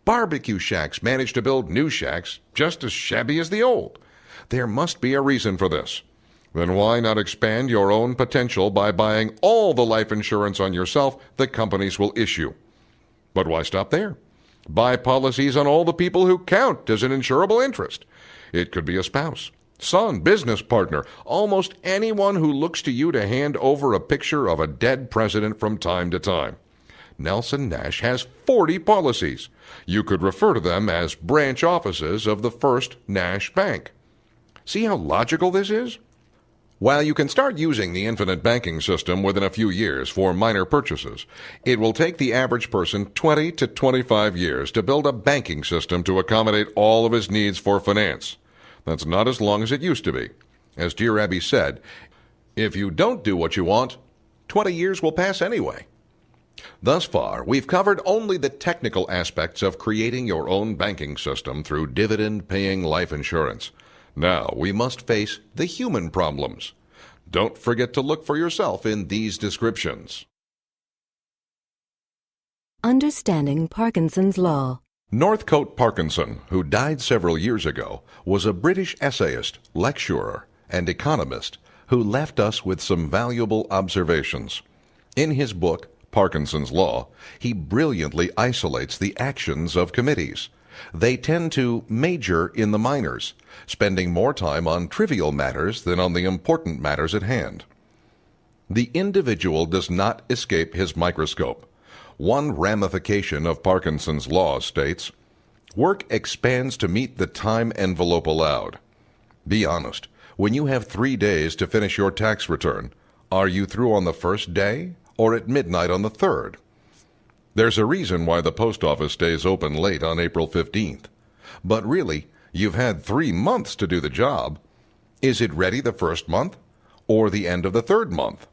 Speaker 7: Barbecue shacks manage to build new shacks just as shabby as the old. There must be a reason for this. Then why not expand your own potential by buying all the life insurance on yourself that companies will issue? But why stop there? Buy policies on all the people who count as an insurable interest. It could be a spouse, son, business partner, almost anyone who looks to you to hand over a picture of a dead president from time to time. Nelson Nash has 40 policies. You could refer to them as branch offices of the First Nash Bank. See how logical this is? While you can start using the infinite banking system within a few years for minor purchases, it will take the average person 20 to 25 years to build a banking system to accommodate all of his needs for finance. That's not as long as it used to be. As Dear Abby said, if you don't do what you want, 20 years will pass anyway. Thus far, we've covered only the technical aspects of creating your own banking system through dividend-paying life insurance. Now we must face the human problems. Don't forget to look for yourself in these descriptions.
Speaker 1: Understanding Parkinson's Law.
Speaker 7: Northcote Parkinson, who died several years ago, was a British essayist, lecturer, and economist who left us with some valuable observations. In his book, Parkinson's Law, he brilliantly isolates the actions of committees. They tend to major in the minors, spending more time on trivial matters than on the important matters at hand. The individual does not escape his microscope. One ramification of Parkinson's Law states, work expands to meet the time envelope allowed. Be honest. When you have 3 days to finish your tax return, are you through on the first day or at midnight on the third? There's a reason why the post office stays open late on April 15th. But really, you've had 3 months to do the job. Is it ready the first month or the end of the third month?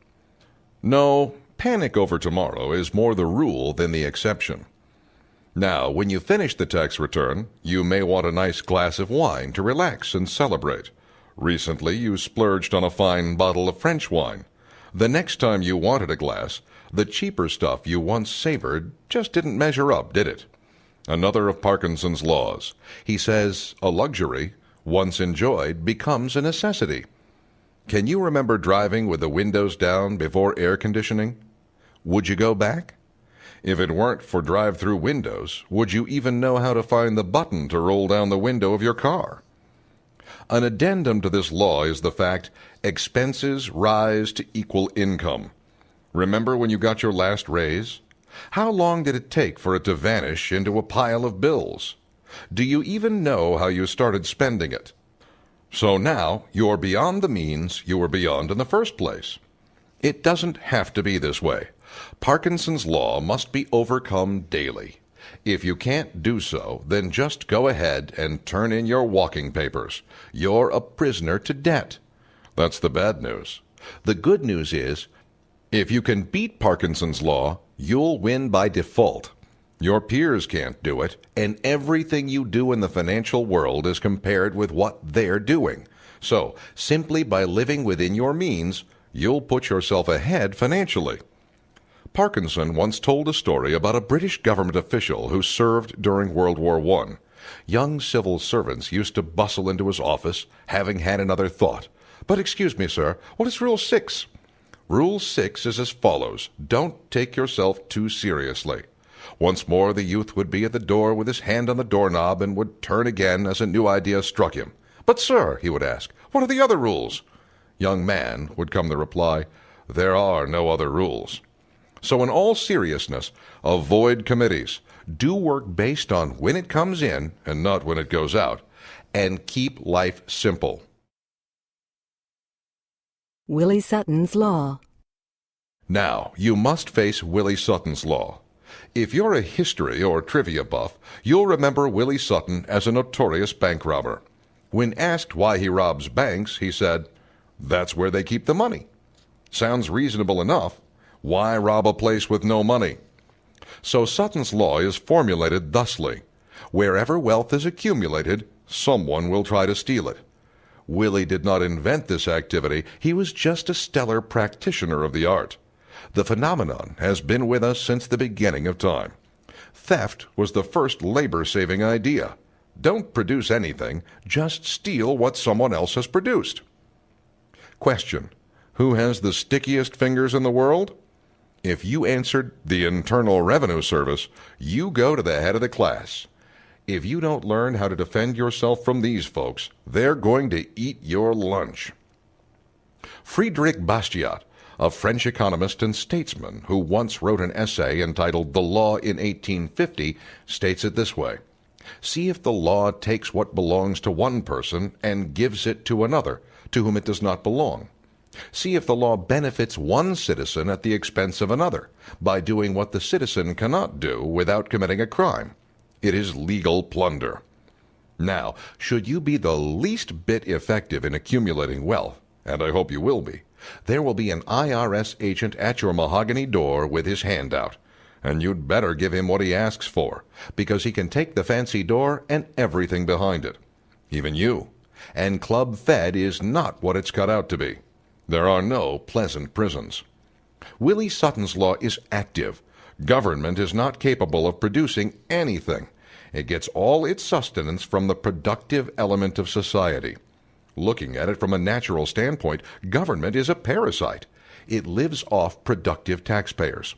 Speaker 7: No, panic over tomorrow is more the rule than the exception. Now, when you finish the tax return, you may want a nice glass of wine to relax and celebrate. Recently, you splurged on a fine bottle of French wine. The next time you wanted a glass, the cheaper stuff you once savored just didn't measure up, did it? Another of Parkinson's laws. He says a luxury, once enjoyed, becomes a necessity. Can you remember driving with the windows down before air conditioning? Would you go back? If it weren't for drive-through windows, would you even know how to find the button to roll down the window of your car? An addendum to this law is the fact expenses rise to equal income. Remember when you got your last raise? How long did it take for it to vanish into a pile of bills? Do you even know how you started spending it? So now you're beyond the means you were beyond in the first place. It doesn't have to be this way. Parkinson's law must be overcome daily. If you can't do so, then just go ahead and turn in your walking papers. You're a prisoner to debt. That's the bad news. The good news is, if you can beat Parkinson's law, you'll win by default. Your peers can't do it, and everything you do in the financial world is compared with what they're doing. So, simply by living within your means, you'll put yourself ahead financially. Parkinson once told a story about a British government official who served during World War I. Young civil servants used to bustle into his office, having had another thought. "But excuse me, sir, what is Rule 6? Rule 6 is as follows. Don't take yourself too seriously. Once more the youth would be at the door with his hand on the doorknob and would turn again as a new idea struck him. "But, sir," he would ask, "what are the other rules?" "Young man," would come the reply, "there are no other rules." So in all seriousness, avoid committees. Do work based on when it comes in and not when it goes out. And keep life simple.
Speaker 1: Willie Sutton's Law.
Speaker 7: Now, you must face Willie Sutton's Law. If you're a history or trivia buff, you'll remember Willie Sutton as a notorious bank robber. When asked why he robs banks, he said, "That's where they keep the money." Sounds reasonable enough. Why rob a place with no money? So Sutton's Law is formulated thusly. Wherever wealth is accumulated, someone will try to steal it. Willie did not invent this activity. He was just a stellar practitioner of the art. The phenomenon has been with us since the beginning of time. Theft was the first labor-saving idea. Don't produce anything, just steal what someone else has produced. Question: who has the stickiest fingers in the world? If you answered the Internal Revenue Service, you go to the head of the class. If you don't learn how to defend yourself from these folks, they're going to eat your lunch. Friedrich Bastiat, a French economist and statesman who once wrote an essay entitled The Law in 1850, states it this way: "See if the law takes what belongs to one person and gives it to another, to whom it does not belong. See if the law benefits one citizen at the expense of another, by doing what the citizen cannot do without committing a crime. It is legal plunder." Now, should you be the least bit effective in accumulating wealth, and I hope you will be, there will be an IRS agent at your mahogany door with his hand out, and you'd better give him what he asks for, because he can take the fancy door and everything behind it, even you. And Club Fed is not what it's cut out to be. There are no pleasant prisons. Willie Sutton's Law is active. Government is not capable of producing anything. It gets all its sustenance from the productive element of society. Looking at it from a natural standpoint, government is a parasite. It lives off productive taxpayers.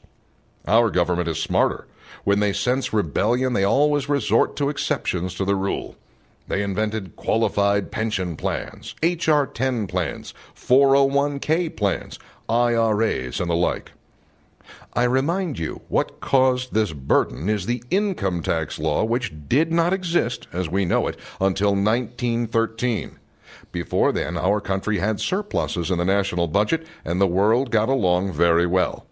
Speaker 7: Our government is smarter. When they sense rebellion, they always resort to exceptions to the rule. They invented qualified pension plans, HR 10 plans, 401k plans, IRAs, and the like. I remind you, what caused this burden is the income tax law, which did not exist, as we know it, until 1913. Before then, our country had surpluses in the national budget, and the world got along very well.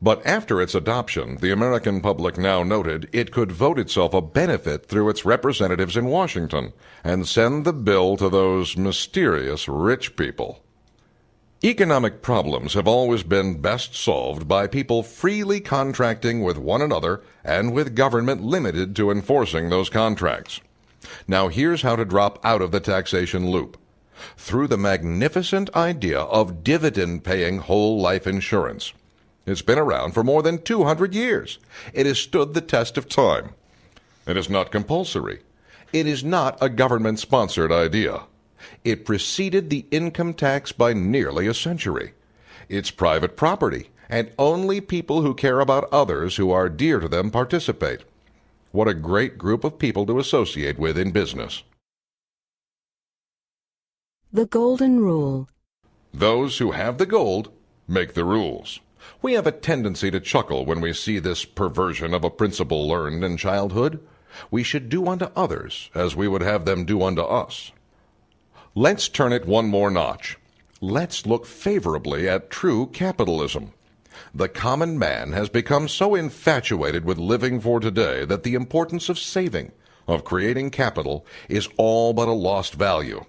Speaker 7: But after its adoption, the American public now noted it could vote itself a benefit through its representatives in Washington and send the bill to those mysterious rich people. Economic problems have always been best solved by people freely contracting with one another and with government limited to enforcing those contracts. Now here's how to drop out of the taxation loop. Through the magnificent idea of dividend-paying whole life insurance. It's been around for more than 200 years. It has stood the test of time. It is not compulsory. It is not a government-sponsored idea. It preceded the income tax by nearly a century. It's private property, and only people who care about others who are dear to them participate. What a great group of people to associate with in business.
Speaker 1: The Golden Rule.
Speaker 7: Those who have the gold make the rules. We have a tendency to chuckle when we see this perversion of a principle learned in childhood. We should do unto others as we would have them do unto us. Let's turn it one more notch. Let's look favorably at true capitalism. The common man has become so infatuated with living for today that the importance of saving, of creating capital, is all but a lost value.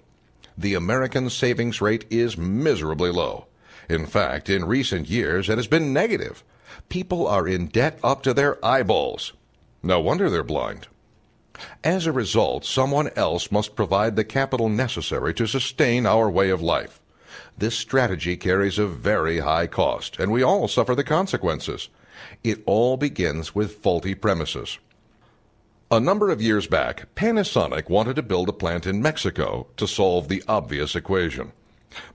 Speaker 7: The American savings rate is miserably low. In fact, in recent years, it has been negative. People are in debt up to their eyeballs. No wonder they're blind. As a result, someone else must provide the capital necessary to sustain our way of life. This strategy carries a very high cost, and we all suffer the consequences. It all begins with faulty premises. A number of years back, Panasonic wanted to build a plant in Mexico to solve the obvious equation.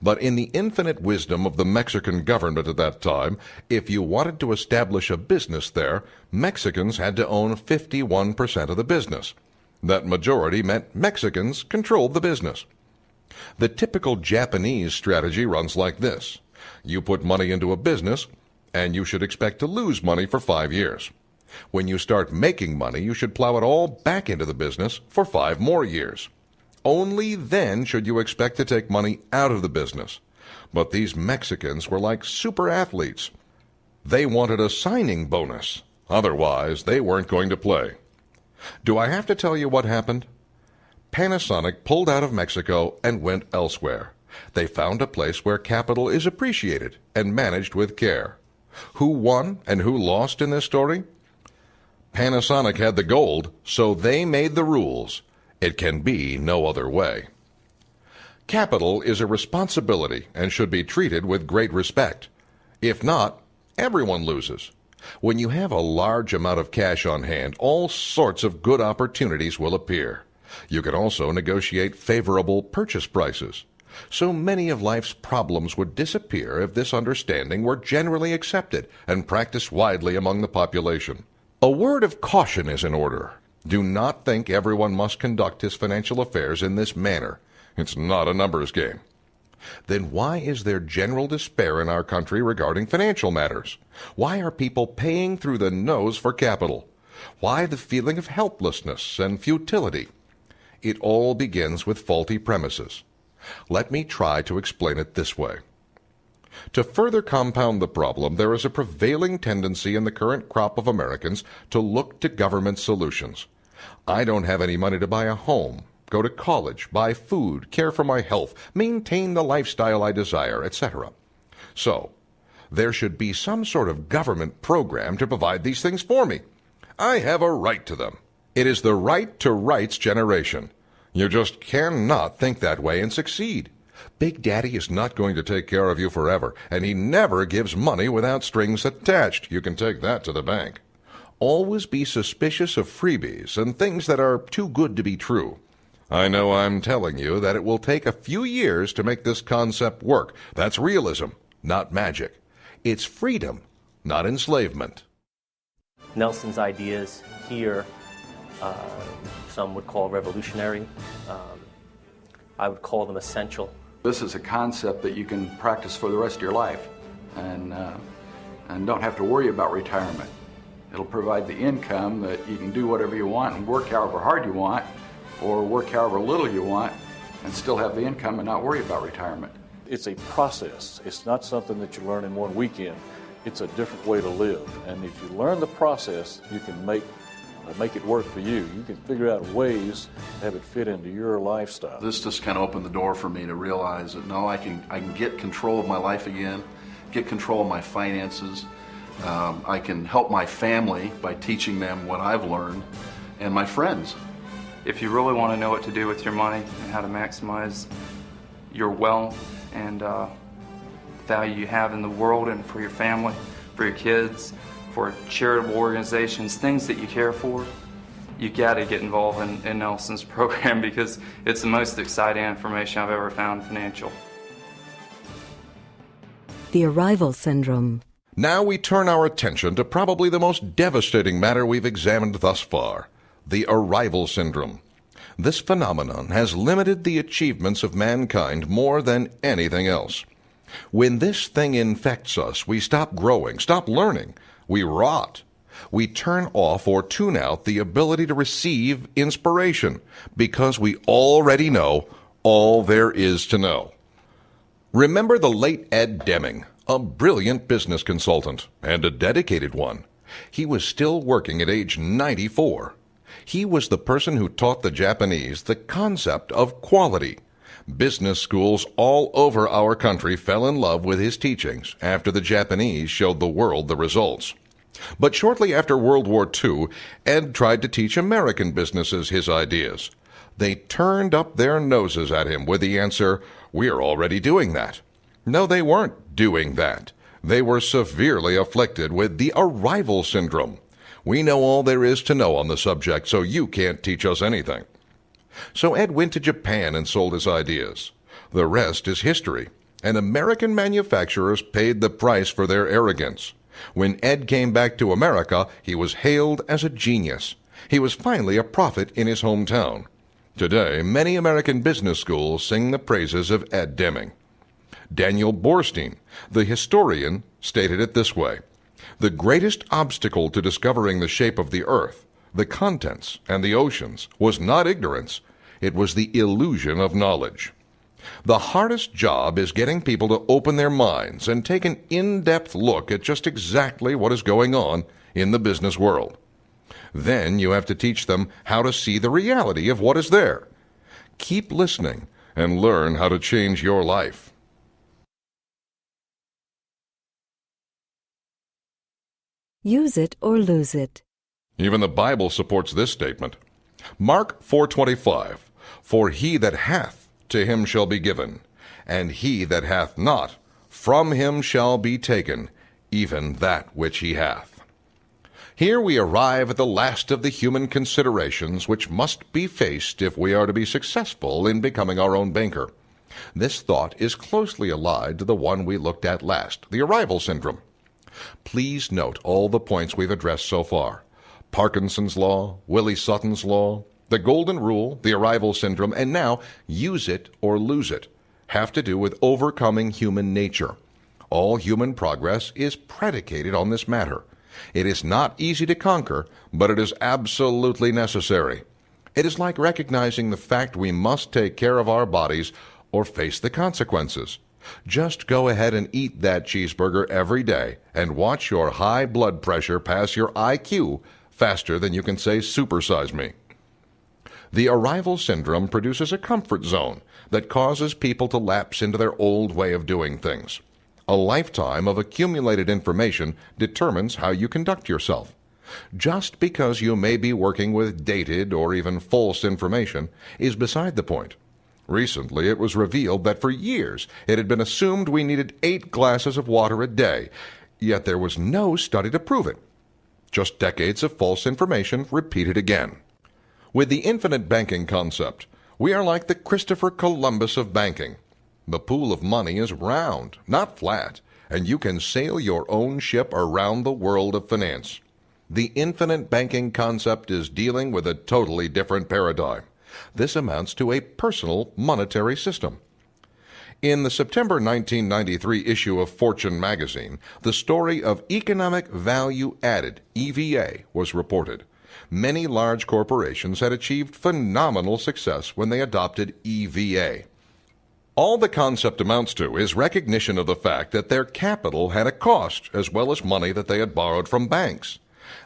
Speaker 7: But in the infinite wisdom of the Mexican government at that time, if you wanted to establish a business there, Mexicans had to own 51% of the business. That majority meant Mexicans controlled the business. The typical Japanese strategy runs like this. You put money into a business, and you should expect to lose money for 5 years. When you start making money, you should plow it all back into the business for 5 more years. Only then should you expect to take money out of the business. But these Mexicans were like super athletes. They wanted a signing bonus. Otherwise, they weren't going to play. Do I have to tell you what happened? Panasonic pulled out of Mexico and went elsewhere. They found a place where capital is appreciated and managed with care. Who won and who lost in this story? Panasonic had the gold, so they made the rules. It can be no other way. Capital is a responsibility and should be treated with great respect. If not, everyone loses. When you have a large amount of cash on hand, all sorts of good opportunities will appear. You can also negotiate favorable purchase prices. So many of life's problems would disappear if this understanding were generally accepted and practiced widely among the population. A word of caution is in order. Do not think everyone must conduct his financial affairs in this manner. It's not a numbers game. Then why is there general despair in our country regarding financial matters? Why are people paying through the nose for capital? Why the feeling of helplessness and futility? It all begins with faulty premises. Let me try to explain it this way. To further compound the problem, there is a prevailing tendency in the current crop of Americans to look to government solutions. I don't have any money to buy a home, go to college, buy food, care for my health, maintain the lifestyle I desire, etc. So, there should be some sort of government program to provide these things for me. I have a right to them. It is the right to rights generation. You just cannot think that way and succeed. Big Daddy is not going to take care of you forever, and he never gives money without strings attached. You can take that to the bank. Always be suspicious of freebies and things that are too good to be true. I know I'm telling you that it will take a few years to make this concept work. That's realism, not magic. It's freedom, not enslavement.
Speaker 6: Nelson's ideas here, some would call revolutionary. I would call them essential.
Speaker 5: This is a concept that you can practice for the rest of your life and don't have to worry about retirement. It'll provide the income that you can do whatever you want and work however hard you want, or work however little you want and still have the income and not worry about retirement.
Speaker 2: It's a process. It's not something that you learn in one weekend. It's a different way to live. And if you learn the process, you can make it work for you. You can figure out ways to have it fit into your lifestyle.
Speaker 3: This just kind of opened the door for me to realize that no, I can get control of my life again, get control of my finances. I can help my family by teaching them what I've learned, and my friends.
Speaker 4: If you really want to know what to do with your money and how to maximize your wealth and value you have in the world and for your family, for your kids, for charitable organizations, things that you care for, you got to get involved in Nelson's program because it's the most exciting information I've ever found financial.
Speaker 1: The arrival syndrome.
Speaker 7: Now we turn our attention to probably the most devastating matter we've examined thus far, the arrival syndrome. This phenomenon has limited the achievements of mankind more than anything else. When this thing infects us, we stop growing, stop learning, we rot. We turn off or tune out the ability to receive inspiration because we already know all there is to know. Remember the late Ed Deming, a brilliant business consultant and a dedicated one. He was still working at age 94. He was the person who taught the Japanese the concept of quality. Business schools all over our country fell in love with his teachings after the Japanese showed the world the results. But shortly after World War II, Ed tried to teach American businesses his ideas. They turned up their noses at him with the answer, "We're already doing that." No, they weren't doing that. They were severely afflicted with the arrival syndrome. We know all there is to know on the subject, so you can't teach us anything. So Ed went to Japan and sold his ideas. The rest is history, and American manufacturers paid the price for their arrogance. When Ed came back to America, he was hailed as a genius. He was finally a prophet in his hometown. Today, many American business schools sing the praises of Ed Deming. Daniel Borstein, the historian, stated it this way: "The greatest obstacle to discovering the shape of the earth, the contents, and the oceans was not ignorance, it was the illusion of knowledge." The hardest job is getting people to open their minds and take an in-depth look at just exactly what is going on in the business world. Then you have to teach them how to see the reality of what is there. Keep listening and learn how to change your life.
Speaker 1: Use it or lose it.
Speaker 7: Even the Bible supports this statement. Mark 4:25, "For he that hath, to him shall be given, and he that hath not, from him shall be taken, even that which he hath." Here we arrive at the last of the human considerations which must be faced if we are to be successful in becoming our own banker. This thought is closely allied to the one we looked at last, the arrival syndrome. Please note all the points we've addressed so far. Parkinson's Law, Willie Sutton's Law, the Golden Rule, the arrival syndrome, and now use it or lose it have to do with overcoming human nature. All human progress is predicated on this matter. It is not easy to conquer, but it is absolutely necessary. It is like recognizing the fact we must take care of our bodies or face the consequences. Just go ahead and eat that cheeseburger every day and watch your high blood pressure pass your IQ faster than you can say supersize me. The arrival syndrome produces a comfort zone that causes people to lapse into their old way of doing things. A lifetime of accumulated information determines how you conduct yourself. Just because you may be working with dated or even false information is beside the point. Recently, it was revealed that for years it had been assumed we needed 8 glasses of water a day, yet there was no study to prove it. Just decades of false information repeated again. With the infinite banking concept, we are like the Christopher Columbus of banking. The pool of money is round, not flat, and you can sail your own ship around the world of finance. The infinite banking concept is dealing with a totally different paradigm. This amounts to a personal monetary system. In the September 1993 issue of Fortune magazine, the story of economic value added, EVA, was reported. Many large corporations had achieved phenomenal success when they adopted EVA. All the concept amounts to is recognition of the fact that their capital had a cost, as well as money that they had borrowed from banks.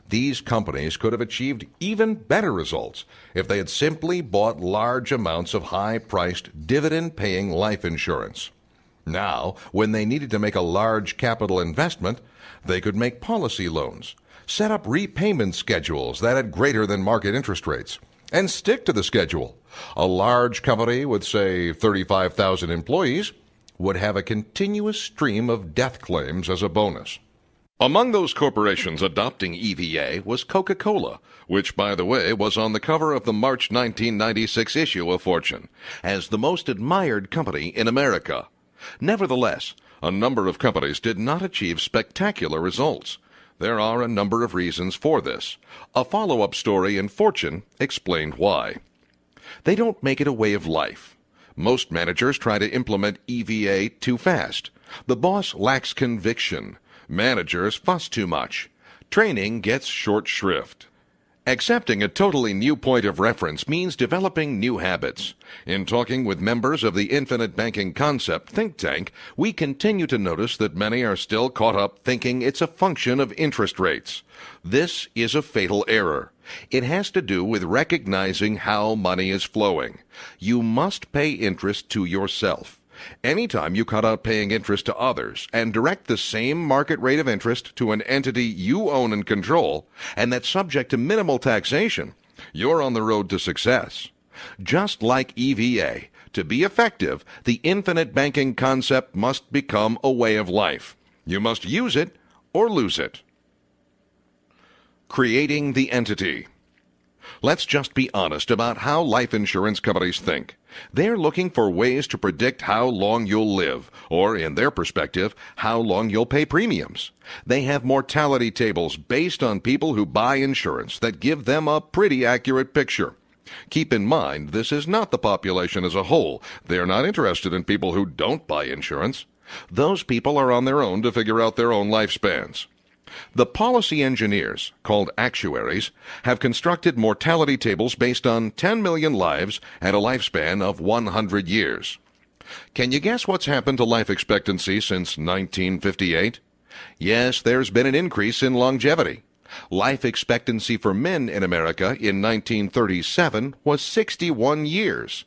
Speaker 7: These companies could have achieved even better results if they had simply bought large amounts of high-priced, dividend-paying life insurance. Now, when they needed to make a large capital investment, they could make policy loans, set up repayment schedules that had greater than market interest rates, and stick to the schedule. A large company with, say, 35,000 employees would have a continuous stream of death claims as a bonus. Among those corporations adopting EVA was Coca-Cola, which, by the way, was on the cover of the March 1996 issue of Fortune as the most admired company in America. Nevertheless, a number of companies did not achieve spectacular results. There are a number of reasons for this. A follow-up story in Fortune explained why. They don't make it a way of life. Most managers try to implement EVA too fast. The boss lacks conviction. Managers fuss too much. Training gets short shrift. Accepting a totally new point of reference means developing new habits. In talking with members of the Infinite Banking Concept think tank, we continue to notice that many are still caught up thinking it's a function of interest rates. This is a fatal error. It has to do with recognizing how money is flowing. You must pay interest to yourself. Anytime you cut out paying interest to others and direct the same market rate of interest to an entity you own and control, and that's subject to minimal taxation, you're on the road to success. Just like EVA, to be effective, the infinite banking concept must become a way of life. You must use it or lose it. Creating the entity. Let's just be honest about how life insurance companies think. They're looking for ways to predict how long you'll live, or, in their perspective, how long you'll pay premiums. They have mortality tables based on people who buy insurance that give them a pretty accurate picture. Keep in mind, this is not the population as a whole. They're not interested in people who don't buy insurance. Those people are on their own to figure out their own lifespans. The policy engineers, called actuaries, have constructed mortality tables based on 10 million lives and a lifespan of 100 years. Can you guess what's happened to life expectancy since 1958? Yes, there's been an increase in longevity. Life expectancy for men in America in 1937 was 61 years.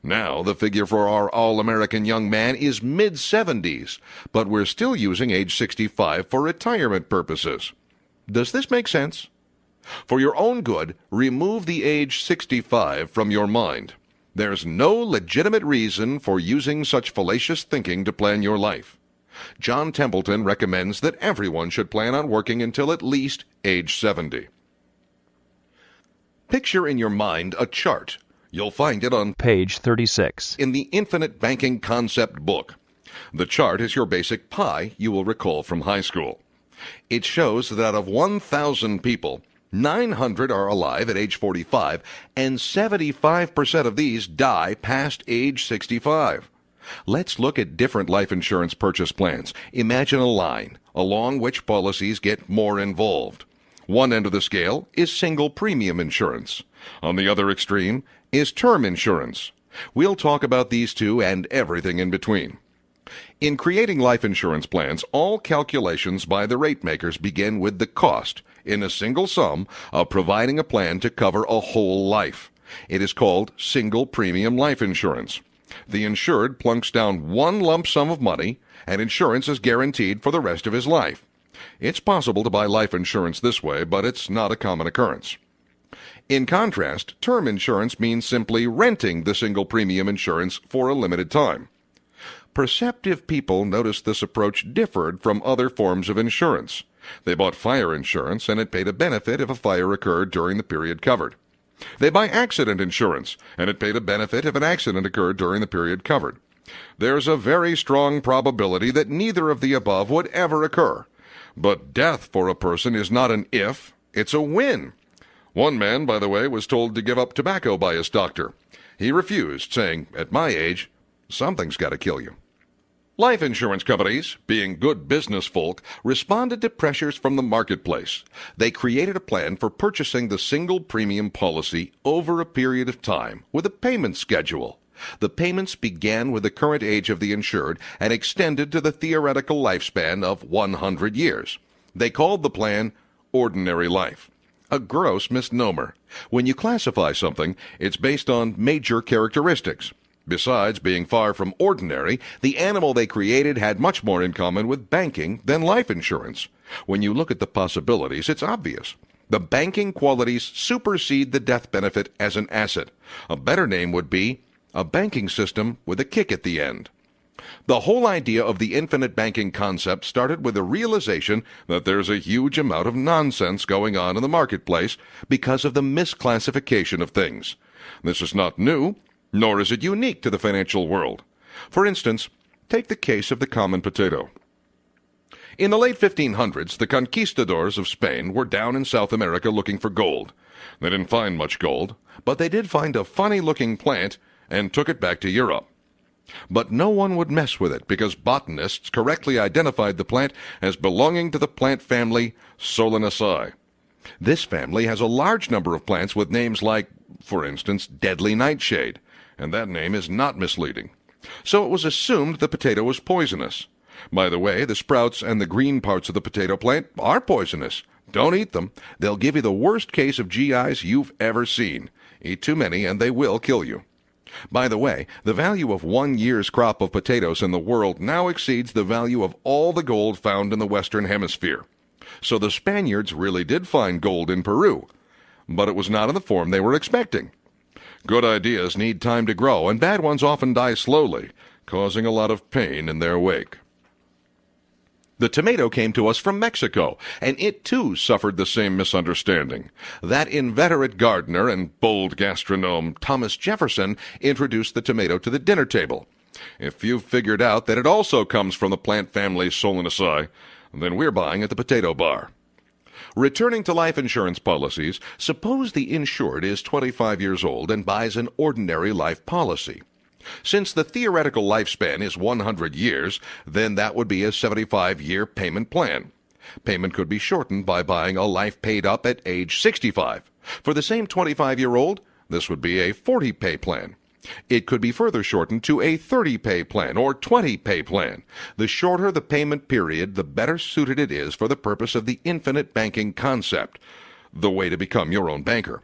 Speaker 7: Now, the figure for our all-American young man is mid-70s, but we're still using age 65 for retirement purposes. Does this make sense? For your own good, remove the age 65 from your mind. There's no legitimate reason for using such fallacious thinking to plan your life. John Templeton recommends that everyone should plan on working until at least age 70. Picture in your mind a chart. You'll find it on
Speaker 9: page 36
Speaker 7: in the Infinite Banking Concept book. The chart is your basic pie you will recall from high school. It shows that out of 1,000 people, 900 are alive at age 45, and 75% of these die past age 65. Let's look at different life insurance purchase plans. Imagine a line along which policies get more involved. One end of the scale is single premium insurance. On the other extreme is term insurance. We'll talk about these two and everything in between. In creating life insurance plans, all calculations by the rate makers begin with the cost, in a single sum, of providing a plan to cover a whole life. It is called single premium life insurance. The insured plunks down one lump sum of money, and insurance is guaranteed for the rest of his life. It's possible to buy life insurance this way, but it's not a common occurrence. In contrast, term insurance means simply renting the single premium insurance for a limited time. Perceptive people noticed this approach differed from other forms of insurance. They bought fire insurance, and it paid a benefit if a fire occurred during the period covered. They buy accident insurance, and it paid a benefit if an accident occurred during the period covered. There's a very strong probability that neither of the above would ever occur. But death for a person is not an if, it's a when. One man, by the way, was told to give up tobacco by his doctor. He refused, saying, "At my age, something's got to kill you." Life insurance companies, being good business folk, responded to pressures from the marketplace. They created a plan for purchasing the single premium policy over a period of time with a payment schedule. The payments began with the current age of the insured and extended to the theoretical lifespan of 100 years. They called the plan Ordinary Life. A gross misnomer. When you classify something, it's based on major characteristics. Besides being far from ordinary, the animal they created had much more in common with banking than life insurance. When you look at the possibilities, it's obvious. The banking qualities supersede the death benefit as an asset. A better name would be a banking system with a kick at the end. The whole idea of the infinite banking concept started with the realization that there's a huge amount of nonsense going on in the marketplace because of the misclassification of things. This is not new, nor is it unique to the financial world. For instance, take the case of the common potato. In the late 1500s, the conquistadors of Spain were down in South America looking for gold. They didn't find much gold, but they did find a funny-looking plant and took it back to Europe. But no one would mess with it because botanists correctly identified the plant as belonging to the plant family Solanaceae. This family has a large number of plants with names like, for instance, deadly nightshade, and that name is not misleading. So it was assumed the potato was poisonous. By the way, the sprouts and the green parts of the potato plant are poisonous. Don't eat them. They'll give you the worst case of GIs you've ever seen. Eat too many and they will kill you. By the way, the value of 1 year's crop of potatoes in the world now exceeds the value of all the gold found in the Western Hemisphere. So the Spaniards really did find gold in Peru, but it was not in the form they were expecting. Good ideas need time to grow, and bad ones often die slowly, causing a lot of pain in their wake. The tomato came to us from Mexico, and it too suffered the same misunderstanding. That inveterate gardener and bold gastronome Thomas Jefferson introduced the tomato to the dinner table. If you've figured out that it also comes from the plant family Solanaceae, then we're buying at the potato bar. Returning to life insurance policies, suppose the insured is 25 years old and buys an ordinary life policy. Since the theoretical lifespan is 100 years, then that would be a 75-year payment plan. Payment could be shortened by buying a life paid up at age 65. For the same 25-year-old, this would be a 40-pay plan. It could be further shortened to a 30-pay plan or 20-pay plan. The shorter the payment period, the better suited it is for the purpose of the infinite banking concept, the way to become your own banker.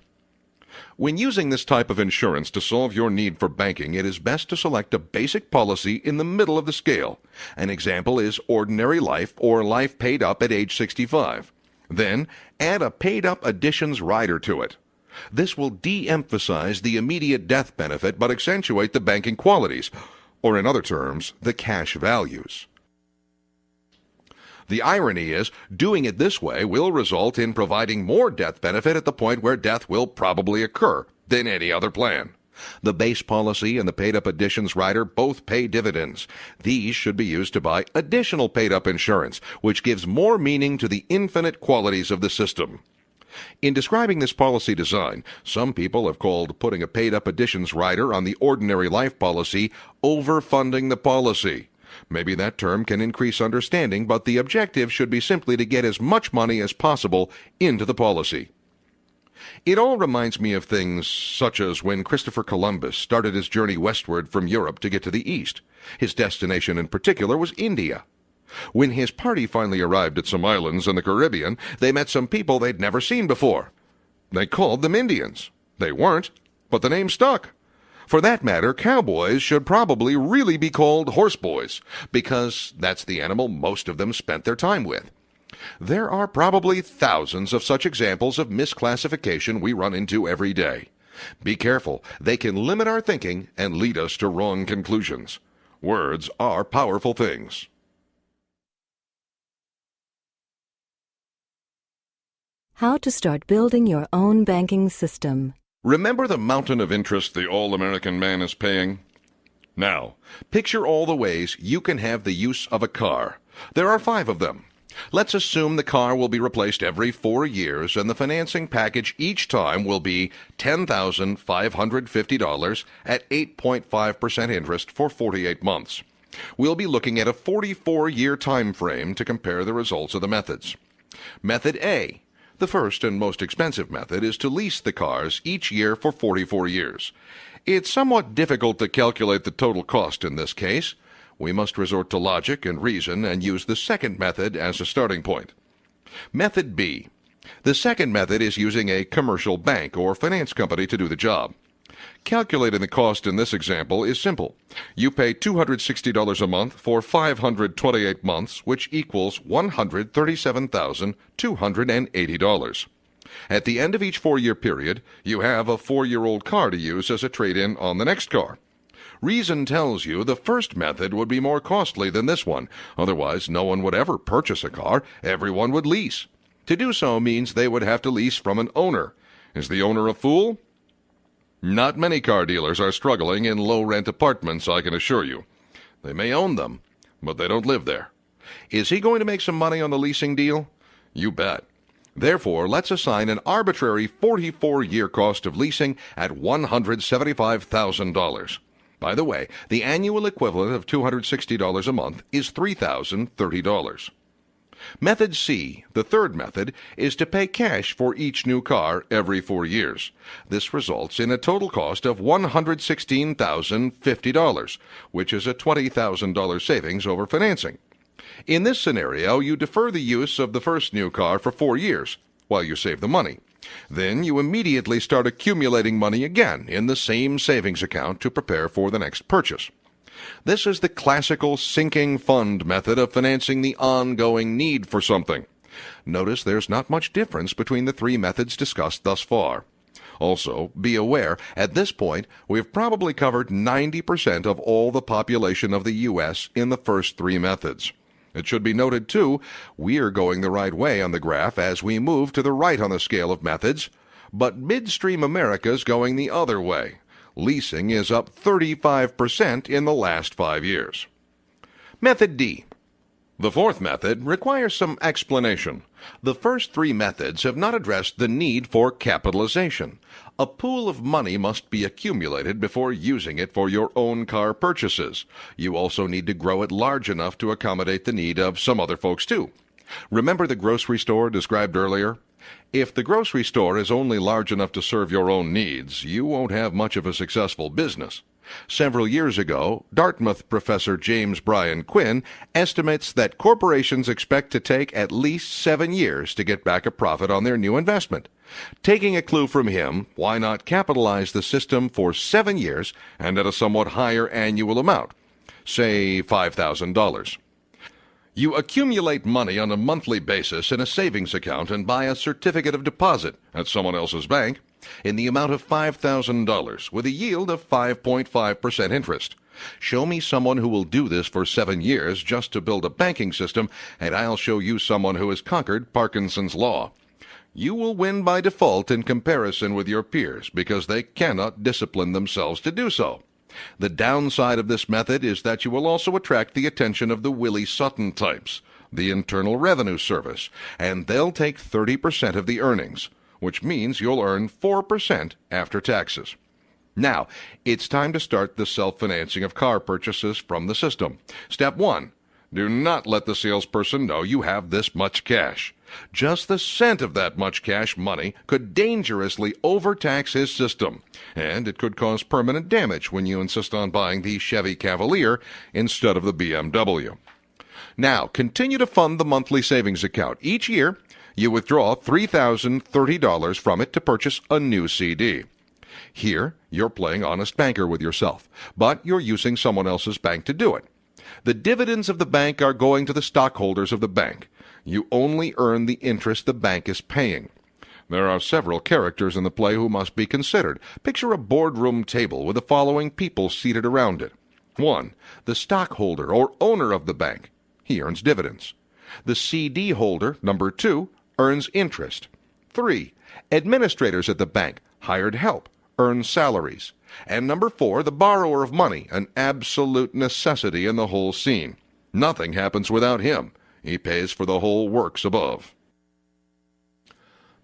Speaker 7: When using this type of insurance to solve your need for banking, it is best to select a basic policy in the middle of the scale. An example is ordinary life or life paid up at age 65. Then, add a paid-up additions rider to it. This will de-emphasize the immediate death benefit but accentuate the banking qualities, or in other terms, the cash values. The irony is, doing it this way will result in providing more death benefit at the point where death will probably occur than any other plan. The base policy and the paid-up additions rider both pay dividends. These should be used to buy additional paid-up insurance, which gives more meaning to the infinite qualities of the system. In describing this policy design, some people have called putting a paid-up additions rider on the ordinary life policy overfunding the policy. Maybe that term can increase understanding, but the objective should be simply to get as much money as possible into the policy. It all reminds me of things such as when Christopher Columbus started his journey westward from Europe to get to the East. His destination in particular was India. When his party finally arrived at some islands in the Caribbean, they met some people they'd never seen before. They called them Indians. They weren't, but the name stuck. For that matter, cowboys should probably really be called horseboys, because that's the animal most of them spent their time with. There are probably thousands of such examples of misclassification we run into every day. Be careful. They can limit our thinking and lead us to wrong conclusions. Words are powerful things.
Speaker 1: How to start building your own banking system.
Speaker 7: Remember the mountain of interest the all-American man is paying? Now, picture all the ways you can have the use of a car. There are 5 of them. Let's assume the car will be replaced every 4 years, and the financing package each time will be $10,550 at 8.5% interest for 48 months. We'll be looking at a 44-year time frame to compare the results of the methods. Method A. The first and most expensive method is to lease the cars each year for 44 years. It's somewhat difficult to calculate the total cost in this case. We must resort to logic and reason and use the second method as a starting point. Method B. The second method is using a commercial bank or finance company to do the job. Calculating the cost in this example is simple. You pay $260 a month for 528 months, which equals $137,280. At the end of each 4-year period, you have a 4-year-old car to use as a trade-in on the next car. Reason tells you the first method would be more costly than this one. Otherwise, no one would ever purchase a car. Everyone would lease. To do so means they would have to lease from an owner. Is the owner a fool? Not many car dealers are struggling in low-rent apartments, I can assure you. They may own them, but they don't live there. Is he going to make some money on the leasing deal? You bet. Therefore, let's assign an arbitrary 44-year cost of leasing at $175,000. By the way, the annual equivalent of $260 a month is $3,030. Method C, the third method, is to pay cash for each new car every 4 years. This results in a total cost of $116,050, which is a $20,000 savings over financing. In this scenario, you defer the use of the first new car for 4 years, while you save the money. Then you immediately start accumulating money again in the same savings account to prepare for the next purchase. This is the classical sinking fund method of financing the ongoing need for something. Notice there's not much difference between the three methods discussed thus far. Also, be aware, at this point, we've probably covered 90% of all the population of the U.S. in the first three methods. It should be noted, too, we're going the right way on the graph as we move to the right on the scale of methods, but midstream America's going the other way. Leasing is up 35% in the last 5 years. Method D. The fourth method requires some explanation. The first three methods have not addressed the need for capitalization. A pool of money must be accumulated before using it for your own car purchases. You also need to grow it large enough to accommodate the need of some other folks too. Remember the grocery store described earlier? If the grocery store is only large enough to serve your own needs, you won't have much of a successful business. Several years ago, Dartmouth professor James Bryan Quinn estimates that corporations expect to take at least 7 years to get back a profit on their new investment. Taking a clue from him, why not capitalize the system for 7 years and at a somewhat higher annual amount, say $5,000? You accumulate money on a monthly basis in a savings account and buy a certificate of deposit at someone else's bank in the amount of $5,000 with a yield of 5.5% interest. Show me someone who will do this for 7 years just to build a banking system, and I'll show you someone who has conquered Parkinson's law. You will win by default in comparison with your peers because they cannot discipline themselves to do so. The downside of this method is that you will also attract the attention of the Willie Sutton types, the Internal Revenue Service, and they'll take 30% of the earnings, which means you'll earn 4% after taxes. Now, it's time to start the self-financing of car purchases from the system. Step 1. Do not let the salesperson know you have this much cash. Just the scent of that much cash money could dangerously overtax his system, and it could cause permanent damage when you insist on buying the Chevy Cavalier instead of the BMW. Now, continue to fund the monthly savings account. Each year, you withdraw $3,030 from it to purchase a new CD. Here, you're playing honest banker with yourself, but you're using someone else's bank to do it. The dividends of the bank are going to the stockholders of the bank. You only earn the interest the bank is paying. There are several characters in the play who must be considered. Picture a boardroom table with the following people seated around it. 1. The stockholder or owner of the bank. He earns dividends. The CD holder, number 2, earns interest. 3. Administrators at the bank, hired help, earn salaries. And number 4, the borrower of money, an absolute necessity in the whole scene. Nothing happens without him. He pays for the whole works above.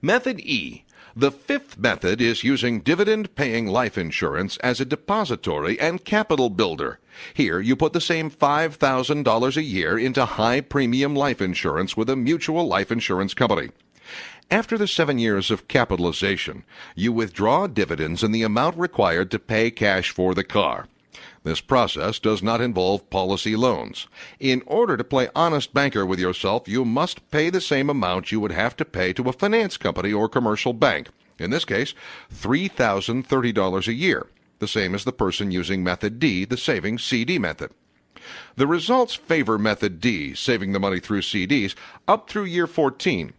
Speaker 7: Method E. The fifth method is using dividend-paying life insurance as a depository and capital builder. Here, you put the same $5,000 a year into high-premium life insurance with a mutual life insurance company. After the 7 years of capitalization, you withdraw dividends in the amount required to pay cash for the car. This process does not involve policy loans. In order to play honest banker with yourself, you must pay the same amount you would have to pay to a finance company or commercial bank. In this case, $3,030 a year, the same as the person using Method D, the savings CD method. The results favor Method D, saving the money through CDs, up through year 14.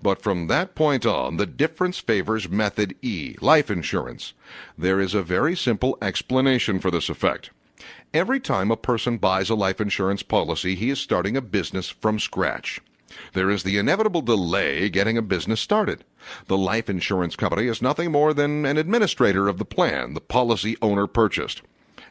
Speaker 7: But from that point on, the difference favors Method E, life insurance. There is a very simple explanation for this effect. Every time a person buys a life insurance policy, he is starting a business from scratch. There is the inevitable delay getting a business started. The life insurance company is nothing more than an administrator of the plan the policy owner purchased.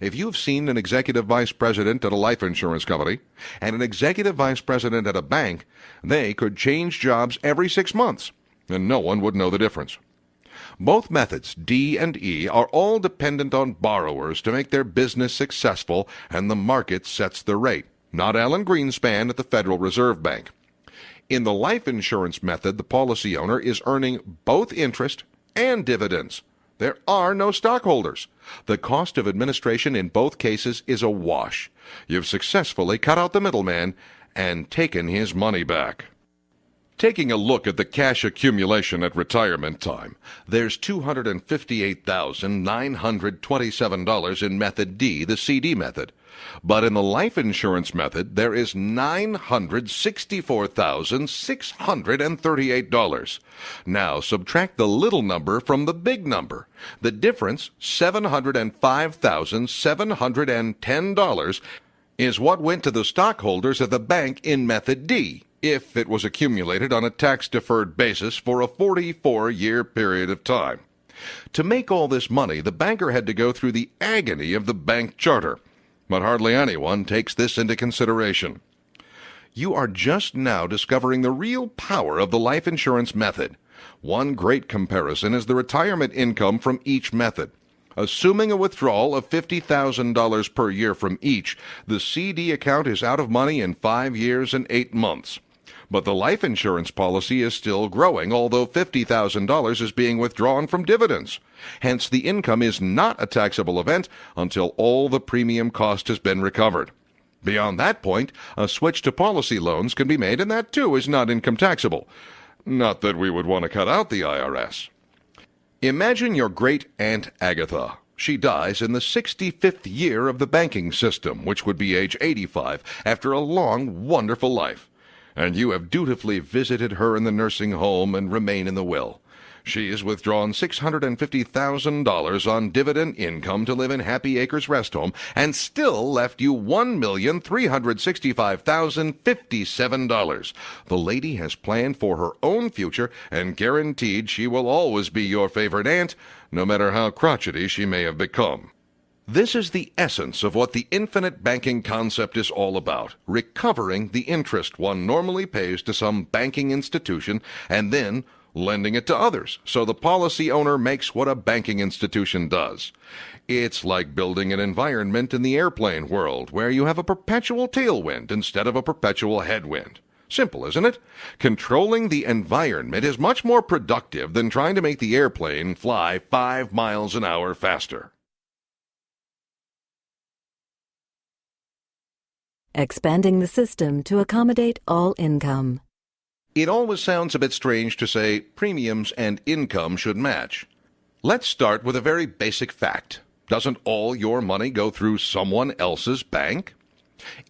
Speaker 7: If you've seen an executive vice president at a life insurance company and an executive vice president at a bank, they could change jobs every 6 months, and no one would know the difference. Both methods, D and E, are all dependent on borrowers to make their business successful, and the market sets the rate, not Alan Greenspan at the Federal Reserve Bank. In the life insurance method, the policy owner is earning both interest and dividends. There are no stockholders. The cost of administration in both cases is a wash. You've successfully cut out the middleman and taken his money back. Taking a look at the cash accumulation at retirement time, there's $258,927 in Method D, the CD method. But in the life insurance method, there is $964,638. Now subtract the little number from the big number. The difference, $705,710, is what went to the stockholders of the bank in Method D, if it was accumulated on a tax-deferred basis for a 44-year period of time. To make all this money, the banker had to go through the agony of the bank charter. But hardly anyone takes this into consideration. You are just now discovering the real power of the life insurance method. One great comparison is the retirement income from each method. Assuming a withdrawal of $50,000 per year from each, the CD account is out of money in 5 years and 8 months. But the life insurance policy is still growing, although $50,000 is being withdrawn from dividends. Hence, the income is not a taxable event until all the premium cost has been recovered. Beyond that point, a switch to policy loans can be made, and that too is not income taxable. Not that we would want to cut out the IRS. Imagine your great-aunt Agatha. She dies in the 65th year of the banking system, which would be age 85, after a long, wonderful life. And you have dutifully visited her in the nursing home and remain in the will. She has withdrawn $650,000 on dividend income to live in Happy Acres Rest Home and still left you $1,365,057. The lady has planned for her own future and guaranteed she will always be your favorite aunt, no matter how crotchety she may have become. This is the essence of what the infinite banking concept is all about, recovering the interest one normally pays to some banking institution and then lending it to others, so the policy owner makes what a banking institution does. It's like building an environment in the airplane world where you have a perpetual tailwind instead of a perpetual headwind. Simple, isn't it? Controlling the environment is much more productive than trying to make the airplane fly 5 miles an hour faster.
Speaker 1: Expanding the system to accommodate all income.
Speaker 7: It always sounds a bit strange to say premiums and income should match. Let's start with a very basic fact. Doesn't all your money go through someone else's bank?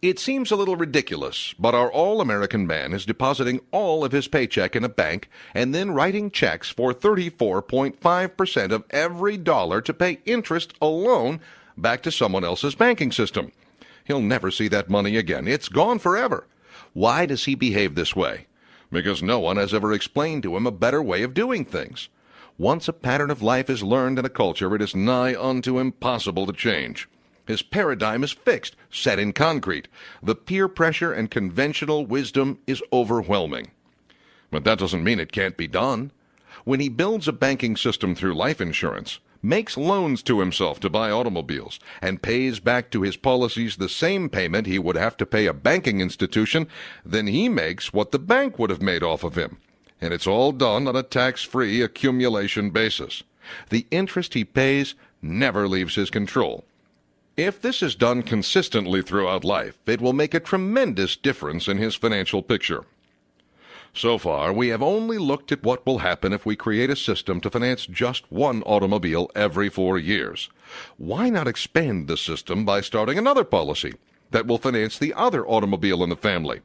Speaker 7: It seems a little ridiculous, but our all-American man is depositing all of his paycheck in a bank and then writing checks for 34.5% of every dollar to pay interest alone back to someone else's banking system. He'll never see that money again. It's gone forever. Why does he behave this way? Because no one has ever explained to him a better way of doing things. Once a pattern of life is learned in a culture, it is nigh unto impossible to change. His paradigm is fixed, set in concrete. The peer pressure and conventional wisdom is overwhelming. But that doesn't mean it can't be done. When he builds a banking system through life insurance, makes loans to himself to buy automobiles, and pays back to his policies the same payment he would have to pay a banking institution, then he makes what the bank would have made off of him. And it's all done on a tax-free accumulation basis. The interest he pays never leaves his control. If this is done consistently throughout life, it will make a tremendous difference in his financial picture. So far, we have only looked at what will happen if we create a system to finance just one automobile every 4 years. Why not expand the system by starting another policy that will finance the other automobile in the family?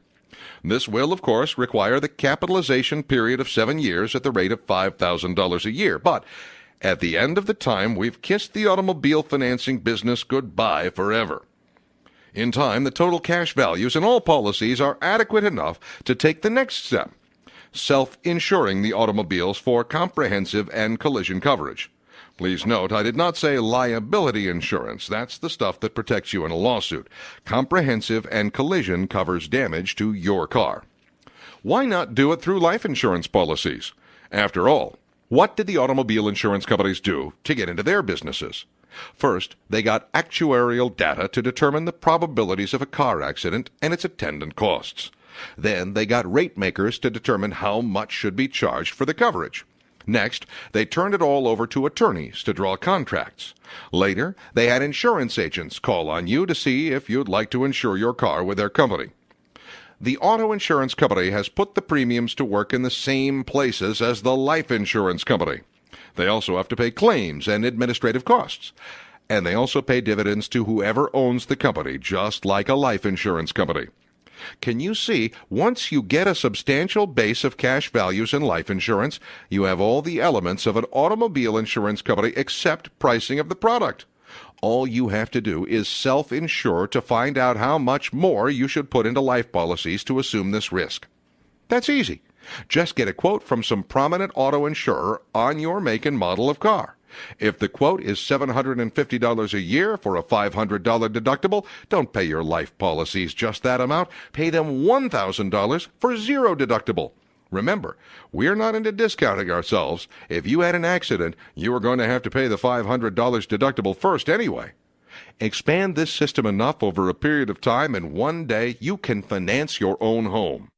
Speaker 7: This will, of course, require the capitalization period of 7 years at the rate of $5,000 a year. But At the end of the time, we've kissed the automobile financing business goodbye forever. In time, the total cash values in all policies are adequate enough to take the next step, self-insuring the automobiles for comprehensive and collision coverage. Please note, I did not say liability insurance. That's the stuff that protects you in a lawsuit. Comprehensive and collision covers damage to your car. Why not do it through life insurance policies? After all, what did the automobile insurance companies do to get into their businesses? First, they got actuarial data to determine the probabilities of a car accident and its attendant costs. Then they got rate makers to determine how much should be charged for the coverage. Next, they turned it all over to attorneys to draw contracts. Later, they had insurance agents call on you to see if you'd like to insure your car with their company. The auto insurance company has put the premiums to work in the same places as the life insurance company. They also have to pay claims and administrative costs. And they also pay dividends to whoever owns the company, just like a life insurance company. Can you see, once you get a substantial base of cash values in life insurance, you have all the elements of an automobile insurance company except pricing of the product. All you have to do is self-insure to find out how much more you should put into life policies to assume this risk. That's easy. Just get a quote from some prominent auto insurer on your make and model of car. If the quote is $750 a year for a $500 deductible, don't pay your life policies just that amount. Pay them $1,000 for zero deductible. Remember, we're not into discounting ourselves. If you had an accident, you are going to have to pay the $500 deductible first anyway. Expand this system enough over a period of time, and one day you can finance your own home.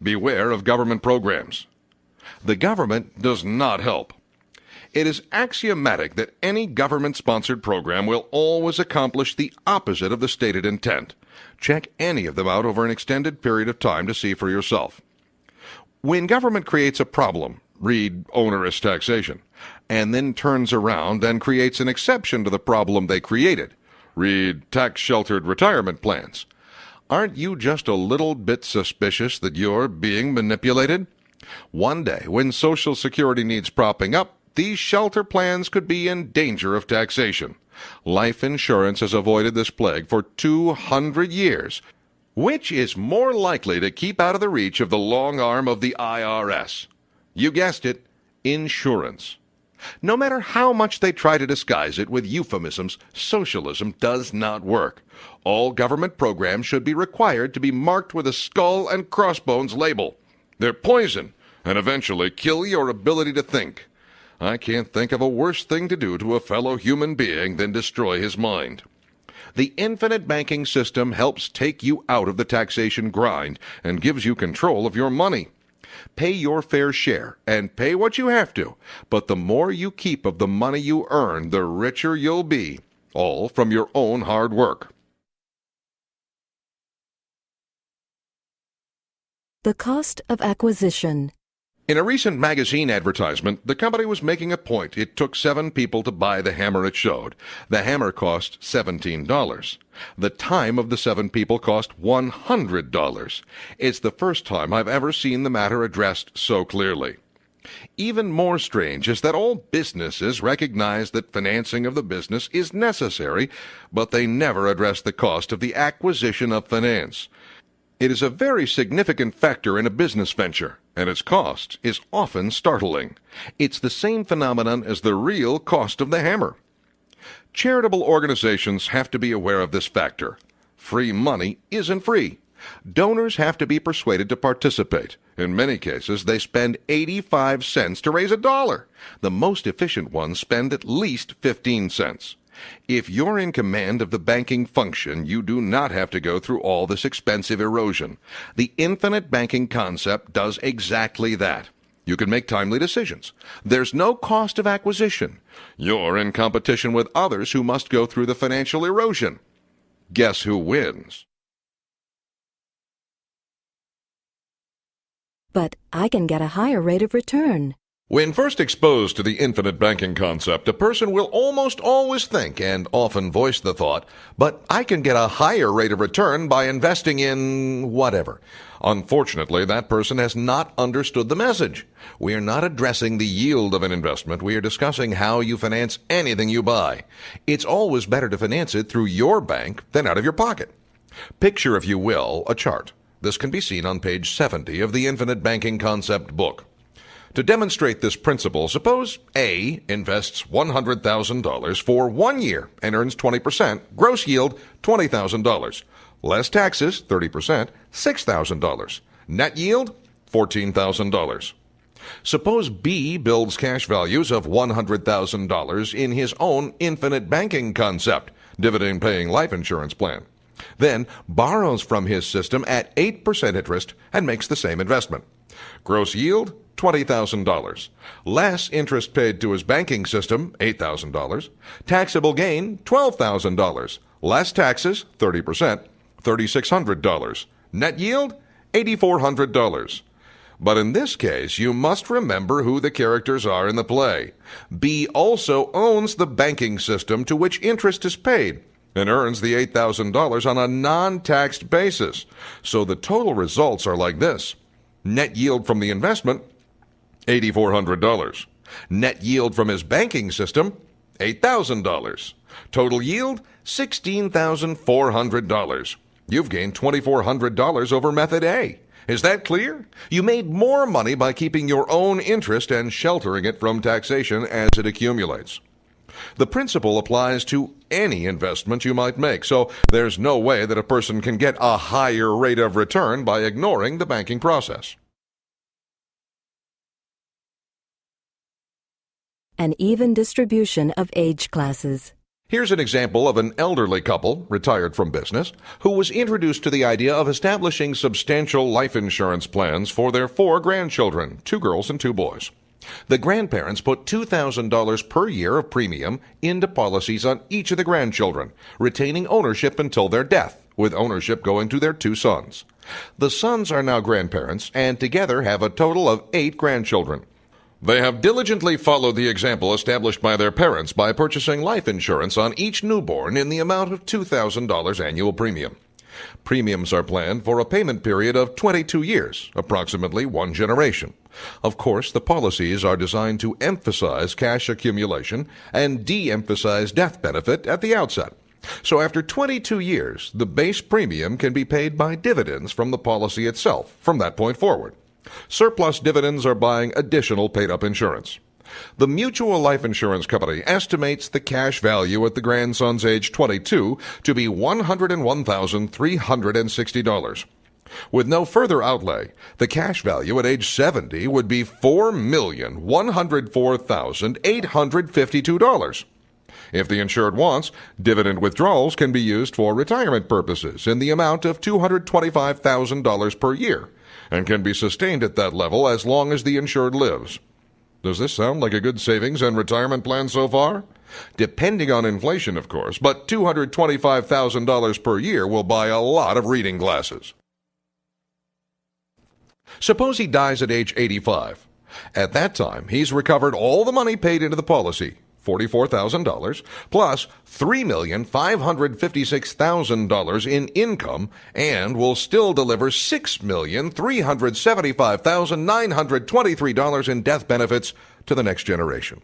Speaker 7: Beware of government programs. The government does not help. It is axiomatic that any government-sponsored program will always accomplish the opposite of the stated intent. Check any of them out over an extended period of time to see for yourself. When government creates a problem, read onerous taxation, and then turns around and creates an exception to the problem they created, read tax-sheltered retirement plans, aren't you just a little bit suspicious that you're being manipulated? One day, when Social Security needs propping up, these shelter plans could be in danger of taxation. Life insurance has avoided this plague for 200 years. Which is more likely to keep out of the reach of the long arm of the IRS? You guessed it, insurance. No matter how much they try to disguise it with euphemisms, socialism does not work. All government programs should be required to be marked with a skull and crossbones label. They're poison and eventually kill your ability to think. I can't think of a worse thing to do to a fellow human being than destroy his mind. The infinite banking system helps take you out of the taxation grind and gives you control of your money. Pay your fair share and pay what you have to, but the more you keep of the money you earn, the richer you'll be, all from your own hard work.
Speaker 1: The cost of acquisition.
Speaker 7: In a recent magazine advertisement, the company was making a point. It took 7 people to buy the hammer it showed. The hammer cost $17. The time of the 7 people cost $100. It's the first time I've ever seen the matter addressed so clearly. Even more strange is that all businesses recognize that financing of the business is necessary, but they never address the cost of the acquisition of finance. It is a very significant factor in a business venture, and its cost is often startling. It's the same phenomenon as the real cost of the hammer. Charitable organizations have to be aware of this factor. Free money isn't free. Donors have to be persuaded to participate. In many cases, they spend 85 cents to raise $1. The most efficient ones spend at least 15 cents. If you're in command of the banking function, you do not have to go through all this expensive erosion. The infinite banking concept does exactly that. You can make timely decisions. There's no cost of acquisition. You're in competition with others who must go through the financial erosion. Guess who wins?
Speaker 1: But I can get a higher rate of return.
Speaker 7: When first exposed to the infinite banking concept, a person will almost always think and often voice the thought, but I can get a higher rate of return by investing in whatever. Unfortunately, that person has not understood the message. We are not addressing the yield of an investment. We are discussing how you finance anything you buy. It's always better to finance it through your bank than out of your pocket. Picture, if you will, a chart. This can be seen on page 70 of the Infinite Banking Concept book. To demonstrate this principle, suppose A invests $100,000 for 1 year and earns 20%, gross yield $20,000. Less taxes, 30%, $6,000. Net yield, $14,000. Suppose B builds cash values of $100,000 in his own infinite banking concept, dividend-paying life insurance plan. Then borrows from his system at 8% interest and makes the same investment. Gross yield, $20,000. Less interest paid to his banking system, $8,000. Taxable gain, $12,000. Less taxes, 30%, $3,600. Net yield, $8,400. But in this case, you must remember who the characters are in the play. B also owns the banking system to which interest is paid and earns the $8,000 on a non-taxed basis. So the total results are like this. Net yield from the investment, $8,400. Net yield from his banking system, $8,000. Total yield, $16,400. You've gained $2,400 over method A. Is that clear? You made more money by keeping your own interest and sheltering it from taxation as it accumulates. The principle applies to any investment you might make, so there's no way that a person can get a higher rate of return by ignoring the banking process.
Speaker 1: An even distribution of age classes.
Speaker 7: Here's an example of an elderly couple, retired from business, who was introduced to the idea of establishing substantial life insurance plans for their 4 grandchildren, 2 girls and 2 boys. The grandparents put $2,000 per year of premium into policies on each of the grandchildren, retaining ownership until their death, with ownership going to their 2 sons. The sons are now grandparents and together have a total of 8 grandchildren. They have diligently followed the example established by their parents by purchasing life insurance on each newborn in the amount of $2,000 annual premium. Premiums are planned for a payment period of 22 years, approximately 1 generation. Of course, the policies are designed to emphasize cash accumulation and de-emphasize death benefit at the outset. So after 22 years, the base premium can be paid by dividends from the policy itself from that point forward. Surplus dividends are buying additional paid-up insurance. The Mutual Life Insurance Company estimates the cash value at the grandson's age 22 to be $101,360. With no further outlay, the cash value at age 70 would be $4,104,852. If the insured wants, dividend withdrawals can be used for retirement purposes in the amount of $225,000 per year, and can be sustained at that level as long as the insured lives. Does this sound like a good savings and retirement plan so far? Depending on inflation, of course, but $225,000 per year will buy a lot of reading glasses. Suppose he dies at age 85. At that time, he's recovered all the money paid into the policy, $44,000, plus $3,556,000 in income, and will still deliver $6,375,923 in death benefits to the next generation.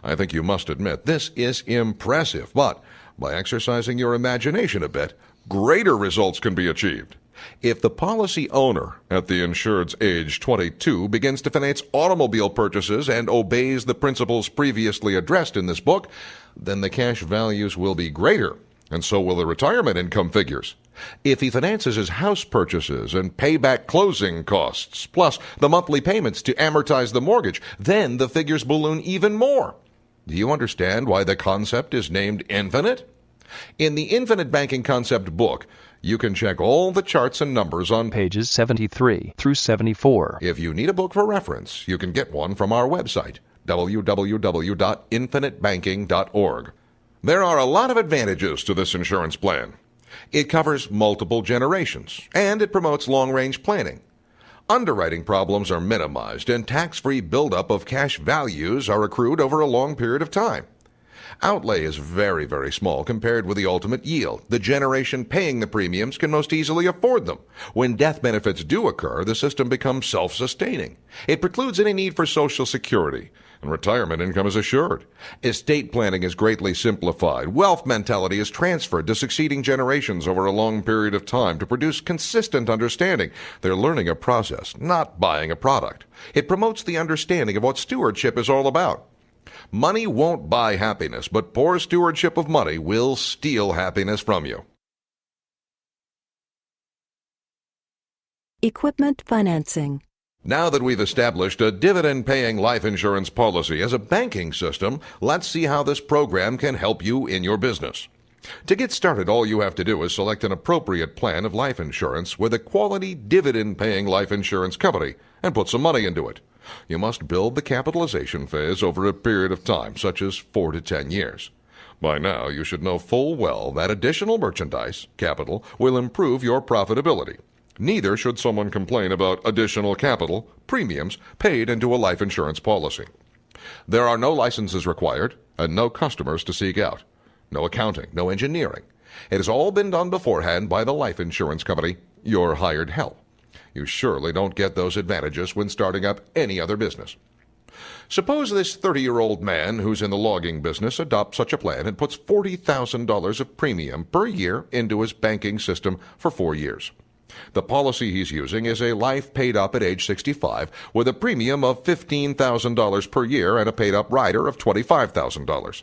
Speaker 7: I think you must admit this is impressive, but by exercising your imagination a bit, greater results can be achieved. If the policy owner at the insured's age 22 begins to finance automobile purchases and obeys the principles previously addressed in this book, then the cash values will be greater, and so will the retirement income figures. If he finances his house purchases and pay back closing costs, plus the monthly payments to amortize the mortgage, then the figures balloon even more. Do you understand why the concept is named infinite? In the Infinite Banking Concept book, you can check all the charts and numbers on
Speaker 9: pages 73 through 74.
Speaker 7: If you need a book for reference, you can get one from our website, www.infinitebanking.org. There are a lot of advantages to this insurance plan. It covers multiple generations, and it promotes long-range planning. Underwriting problems are minimized and tax-free buildup of cash values are accrued over a long period of time. Outlay is very, very small compared with the ultimate yield. The generation paying the premiums can most easily afford them. When death benefits do occur, the system becomes self-sustaining. It precludes any need for Social Security, and retirement income is assured. Estate planning is greatly simplified. Wealth mentality is transferred to succeeding generations over a long period of time to produce consistent understanding. They're learning a process, not buying a product. It promotes the understanding of what stewardship is all about. Money won't buy happiness, but poor stewardship of money will steal happiness from you.
Speaker 1: Equipment financing.
Speaker 7: Now that we've established a dividend-paying life insurance policy as a banking system, let's see how this program can help you in your business. To get started, all you have to do is select an appropriate plan of life insurance with a quality dividend-paying life insurance company and put some money into it. You must build the capitalization phase over a period of time, such as 4 to 10 years. By now, you should know full well that additional merchandise, capital, will improve your profitability. Neither should someone complain about additional capital, premiums, paid into a life insurance policy. There are no licenses required and no customers to seek out. No accounting, no engineering. It has all been done beforehand by the life insurance company, your hired help. You surely don't get those advantages when starting up any other business. Suppose this 30-year-old man who's in the logging business adopts such a plan and puts $40,000 of premium per year into his banking system for 4 years. The policy he's using is a life paid up at age 65 with a premium of $15,000 per year and a paid up rider of $25,000.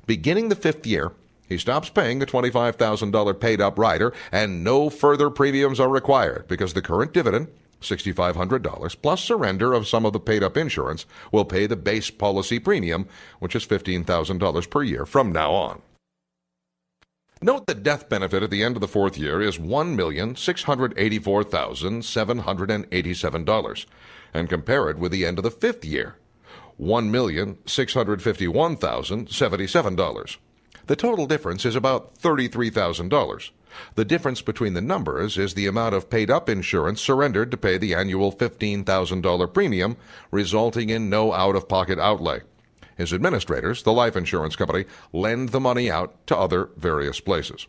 Speaker 7: Beginning the 5th year, he stops paying the $25,000 paid up rider and no further premiums are required because the current dividend, $6,500, plus surrender of some of the paid up insurance, will pay the base policy premium, which is $15,000 per year from now on. Note the death benefit at the end of the 4th year is $1,684,787, and compare it with the end of the 5th year, $1,651,077. The total difference is about $33,000. The difference between the numbers is the amount of paid-up insurance surrendered to pay the annual $15,000 premium, resulting in no out-of-pocket outlay. His administrators, the life insurance company, lend the money out to other various places.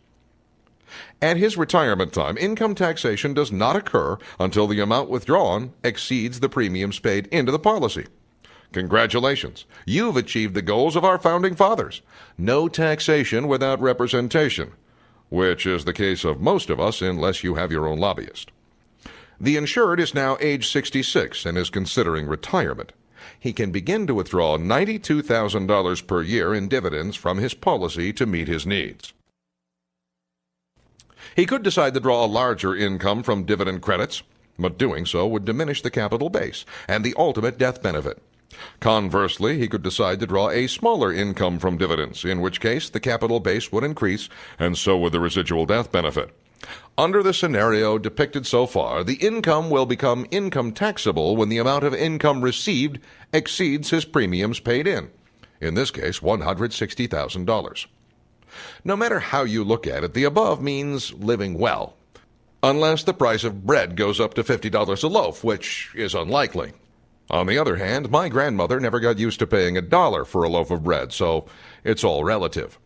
Speaker 7: At his retirement time, income taxation does not occur until the amount withdrawn exceeds the premiums paid into the policy. Congratulations, you've achieved the goals of our founding fathers. No taxation without representation, which is the case of most of us unless you have your own lobbyist. The insured is now age 66 and is considering retirement. He can begin to withdraw $92,000 per year in dividends from his policy to meet his needs. He could decide to draw a larger income from dividend credits, but doing so would diminish the capital base and the ultimate death benefit. Conversely, he could decide to draw a smaller income from dividends, in which case the capital base would increase, and so would the residual death benefit. Under the scenario depicted so far, the income will become income taxable when the amount of income received exceeds his premiums paid in this case, $160,000. No matter how you look at it, the above means living well, unless the price of bread goes up to $50 a loaf, which is unlikely. On the other hand, my grandmother never got used to paying $1 for a loaf of bread, so it's all relative.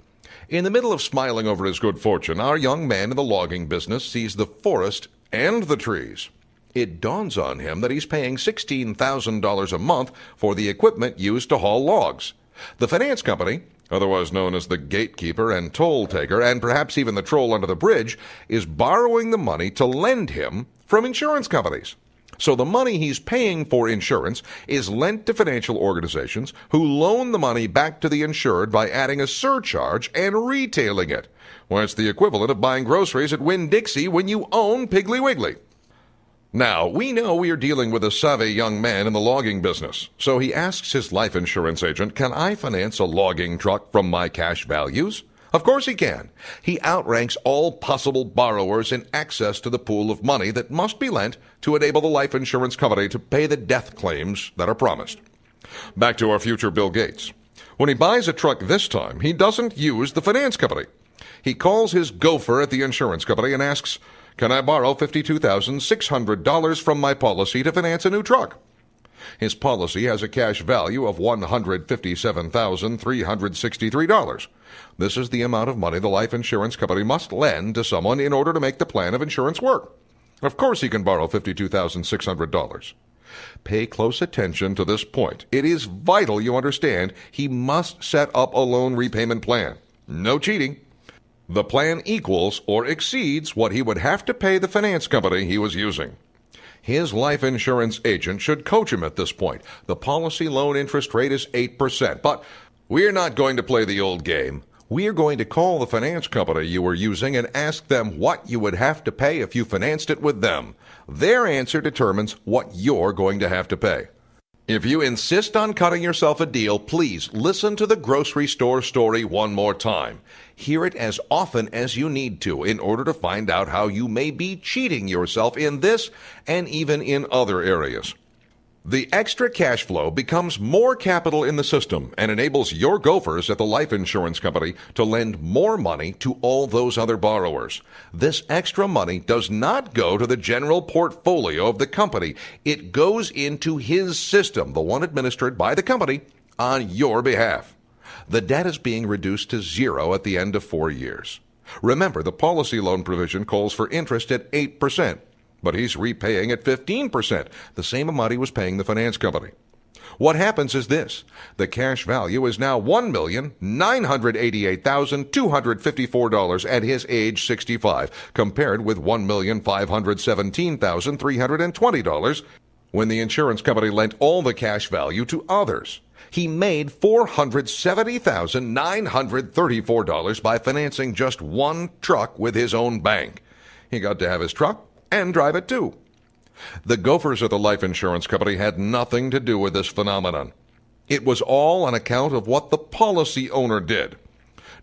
Speaker 7: In the middle of smiling over his good fortune, our young man in the logging business sees the forest and the trees. It dawns on him that he's paying $16,000 a month for the equipment used to haul logs. The finance company, otherwise known as the gatekeeper and toll taker, and perhaps even the troll under the bridge, is borrowing the money to lend him from insurance companies. So the money he's paying for insurance is lent to financial organizations who loan the money back to the insured by adding a surcharge and retailing it. Well, it's the equivalent of buying groceries at Winn-Dixie when you own Piggly Wiggly. Now, we know we are dealing with a savvy young man in the logging business, so he asks his life insurance agent, "Can I finance a logging truck from my cash values?" Of course he can. He outranks all possible borrowers in access to the pool of money that must be lent to enable the life insurance company to pay the death claims that are promised. Back to our future Bill Gates. When he buys a truck this time, he doesn't use the finance company. He calls his gopher at the insurance company and asks, Can I borrow $52,600 from my policy to finance a new truck? His policy has a cash value of $157,363. This is the amount of money the life insurance company must lend to someone in order to make the plan of insurance work. Of course he can borrow $52,600. Pay close attention to this point. It is vital you understand he must set up a loan repayment plan. No cheating. The plan equals or exceeds what he would have to pay the finance company he was using. His life insurance agent should coach him at this point. The policy loan interest rate is 8%, but we're not going to play the old game. We are going to call the finance company you were using and ask them what you would have to pay if you financed it with them. Their answer determines what you're going to have to pay. If you insist on cutting yourself a deal, please listen to the grocery store story one more time. Hear it as often as you need to in order to find out how you may be cheating yourself in this and even in other areas. The extra cash flow becomes more capital in the system and enables your gophers at the life insurance company to lend more money to all those other borrowers. This extra money does not go to the general portfolio of the company. It goes into his system, the one administered by the company, on your behalf. The debt is being reduced to zero at the end of 4 years. Remember, the policy loan provision calls for interest at 8%. But he's repaying at 15%, the same amount he was paying the finance company. What happens is this. The cash value is now $1,988,254 at his age 65, compared with $1,517,320 when the insurance company lent all the cash value to others. He made $470,934 by financing just one truck with his own bank. He got to have his truck and drive it too. The gophers of the life insurance company had nothing to do with this phenomenon. It was all on account of what the policy owner did.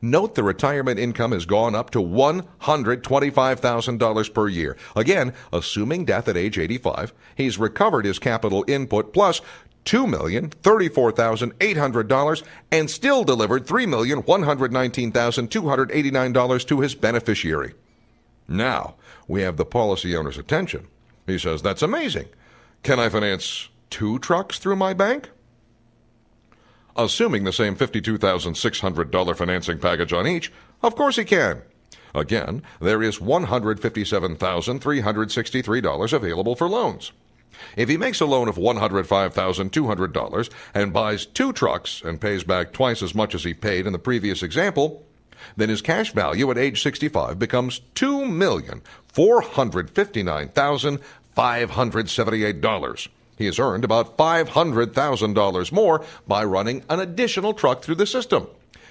Speaker 7: Note the retirement income has gone up to $125,000 per year. Again, assuming death at age 85, he's recovered his capital input plus $2,034,800 and still delivered $3,119,289 to his beneficiary. Now, we have the policy owner's attention. He says, that's amazing. Can I finance 2 trucks through my bank? Assuming the same $52,600 financing package on each, of course he can. Again, there is $157,363 available for loans. If he makes a loan of $105,200 and buys 2 trucks and pays back twice as much as he paid in the previous example, then his cash value at age 65 becomes $2,459,578. He has earned about $500,000 more by running an additional truck through the system.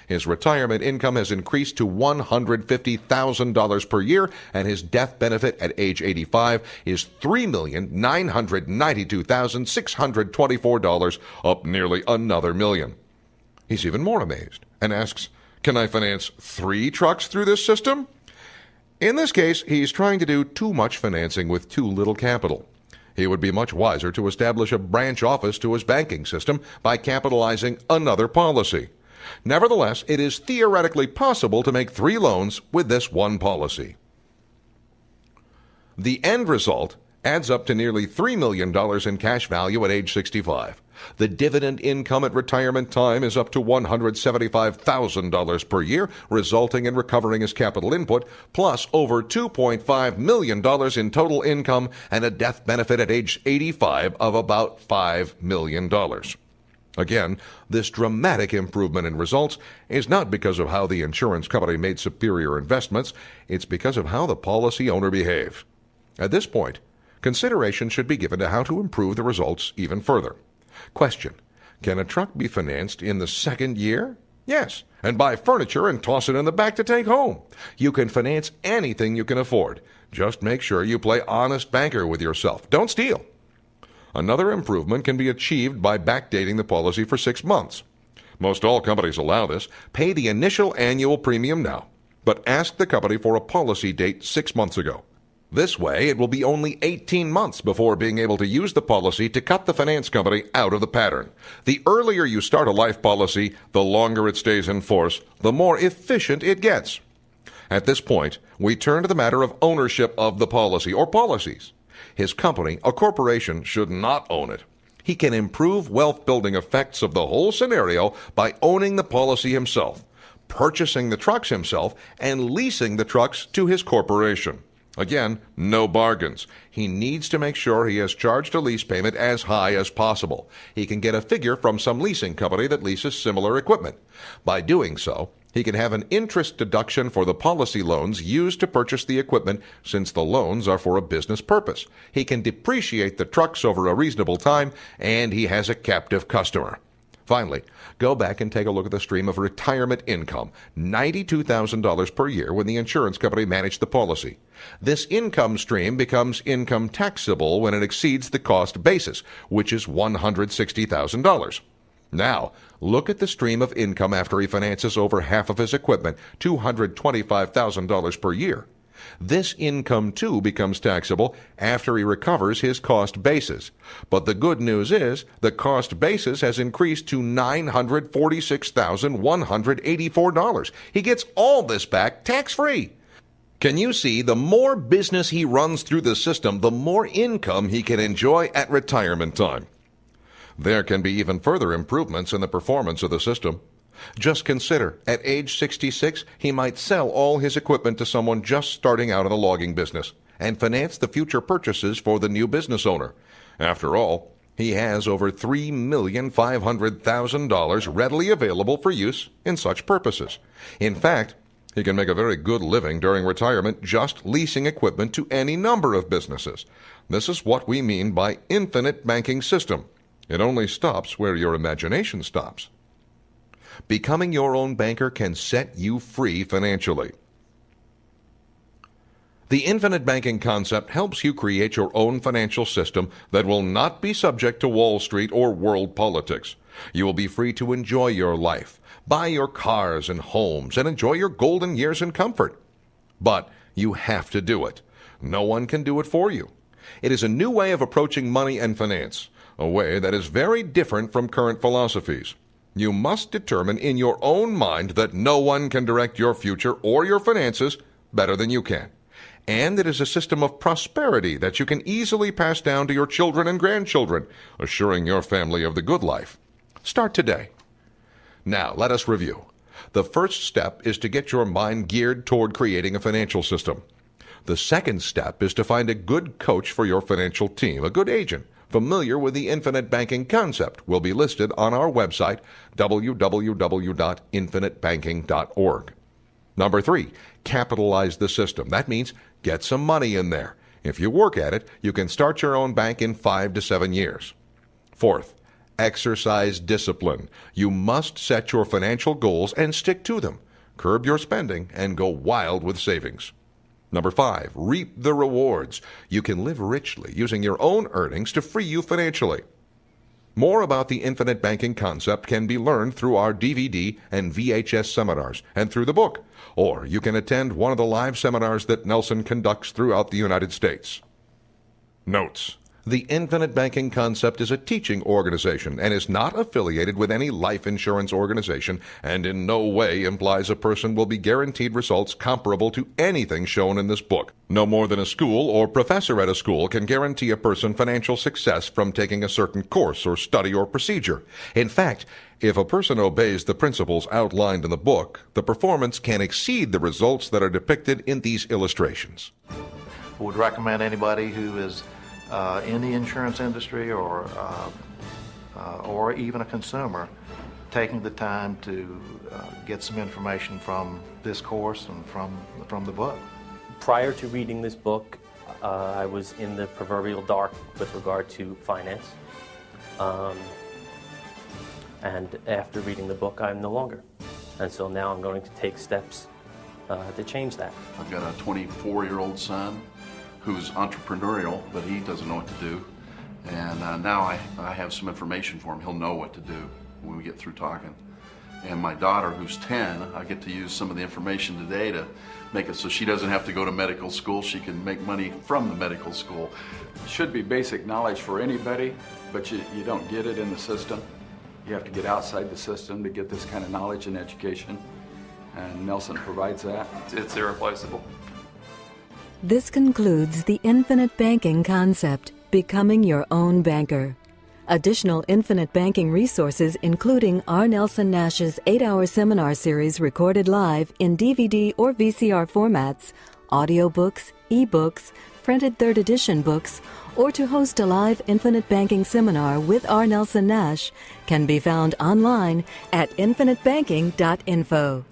Speaker 7: His retirement income has increased to $150,000 per year, and his death benefit at age 85 is $3,992,624, up nearly another million. He's even more amazed and asks, can I finance 3 trucks through this system? In this case, he's trying to do too much financing with too little capital. He would be much wiser to establish a branch office to his banking system by capitalizing another policy. Nevertheless, it is theoretically possible to make 3 loans with this one policy. The end result adds up to nearly $3 million in cash value at age 65. The dividend income at retirement time is up to $175,000 per year, resulting in recovering his capital input, plus over $2.5 million in total income and a death benefit at age 85 of about $5 million. Again, this dramatic improvement in results is not because of how the insurance company made superior investments, it's because of how the policy owner behaved. At this point, consideration should be given to how to improve the results even further. Question: can a truck be financed in the 2nd year? Yes, and buy furniture and toss it in the back to take home. You can finance anything you can afford. Just make sure you play honest banker with yourself. Don't steal. Another improvement can be achieved by backdating the policy for 6 months. Most all companies allow this. Pay the initial annual premium now, but ask the company for a policy date 6 months ago. This way, it will be only 18 months before being able to use the policy to cut the finance company out of the pattern. The earlier you start a life policy, the longer it stays in force, the more efficient it gets. At this point, we turn to the matter of ownership of the policy or policies. His company, a corporation, should not own it. He can improve wealth-building effects of the whole scenario by owning the policy himself, purchasing the trucks himself, and leasing the trucks to his corporation. Again, no bargains. He needs to make sure he has charged a lease payment as high as possible. He can get a figure from some leasing company that leases similar equipment. By doing so, he can have an interest deduction for the policy loans used to purchase the equipment, since the loans are for a business purpose. He can depreciate the trucks over a reasonable time, and he has a captive customer. Finally, go back and take a look at the stream of retirement income, $92,000 per year when the insurance company managed the policy. This income stream becomes income taxable when it exceeds the cost basis, which is $160,000. Now, look at the stream of income after he finances over half of his equipment, $225,000 per year. This income, too, becomes taxable after he recovers his cost basis. But the good news is the cost basis has increased to $946,184. He gets all this back tax-free. Can you see, the more business he runs through the system, the more income he can enjoy at retirement time. There can be even further improvements in the performance of the system. Just consider, at age 66, he might sell all his equipment to someone just starting out in the logging business and finance the future purchases for the new business owner. After all, he has over $3,500,000 readily available for use in such purposes. In fact, he can make a very good living during retirement just leasing equipment to any number of businesses. This is what we mean by infinite banking system. It only stops where your imagination stops. Becoming your own banker can set you free financially. The infinite banking concept helps you create your own financial system that will not be subject to Wall Street or world politics. You will be free to enjoy your life, buy your cars and homes, and enjoy your golden years in comfort. But you have to do it. No one can do it for you. It is a new way of approaching money and finance, a way that is very different from current philosophies. You must determine in your own mind that no one can direct your future or your finances better than you can. And it is a system of prosperity that you can easily pass down to your children and grandchildren, assuring your family of the good life. Start today. Now, let us review. The first step is to get your mind geared toward creating a financial system. The second step is to find a good coach for your financial team, a good agent familiar with the infinite banking concept. Will be listed on our website, www.infinitebanking.org. Number 3, capitalize the system. That means get some money in there. If you work at it, you can start your own bank in 5 to 7 years. Fourth, exercise discipline. You must set your financial goals and stick to them. Curb your spending and go wild with savings. Number 5, reap the rewards. You can live richly using your own earnings to free you financially. More about the infinite banking concept can be learned through our DVD and VHS seminars and through the book, or you can attend one of the live seminars that Nelson conducts throughout the United States. Notes: the infinite banking concept is a teaching organization and is not affiliated with any life insurance organization, and in no way implies a person will be guaranteed results comparable to anything shown in this book. No more than a school or professor at a school can guarantee a person financial success from taking a certain course or study or procedure. In fact, if a person obeys the principles outlined in the book, the performance can exceed the results that are depicted in these illustrations.
Speaker 10: I would recommend anybody who is in the insurance industry or even a consumer taking the time to get some information from this course and from the book.
Speaker 6: Prior to reading this book, I was in the proverbial dark with regard to finance. And after reading the book, I'm no longer. And so now I'm going to take steps to change that.
Speaker 3: I've got a 24-year-old son who's entrepreneurial, but he doesn't know what to do. And now I have some information for him. He'll know what to do when we get through talking. And my daughter, who's 10, I get to use some of the information today to make it so she doesn't have to go to medical school. She can make money from the medical school.
Speaker 5: It should be basic knowledge for anybody, but you don't get it in the system. You have to get outside the system to get this kind of knowledge and education. and Nelson provides that.
Speaker 4: It's irreplaceable.
Speaker 1: This concludes the infinite banking concept, becoming your own banker. Additional infinite banking resources, including R. Nelson Nash's 8-hour seminar series recorded live in DVD or VCR formats, audiobooks, ebooks, printed 3rd edition books, or to host a live infinite banking seminar with R. Nelson Nash, can be found online at infinitebanking.info.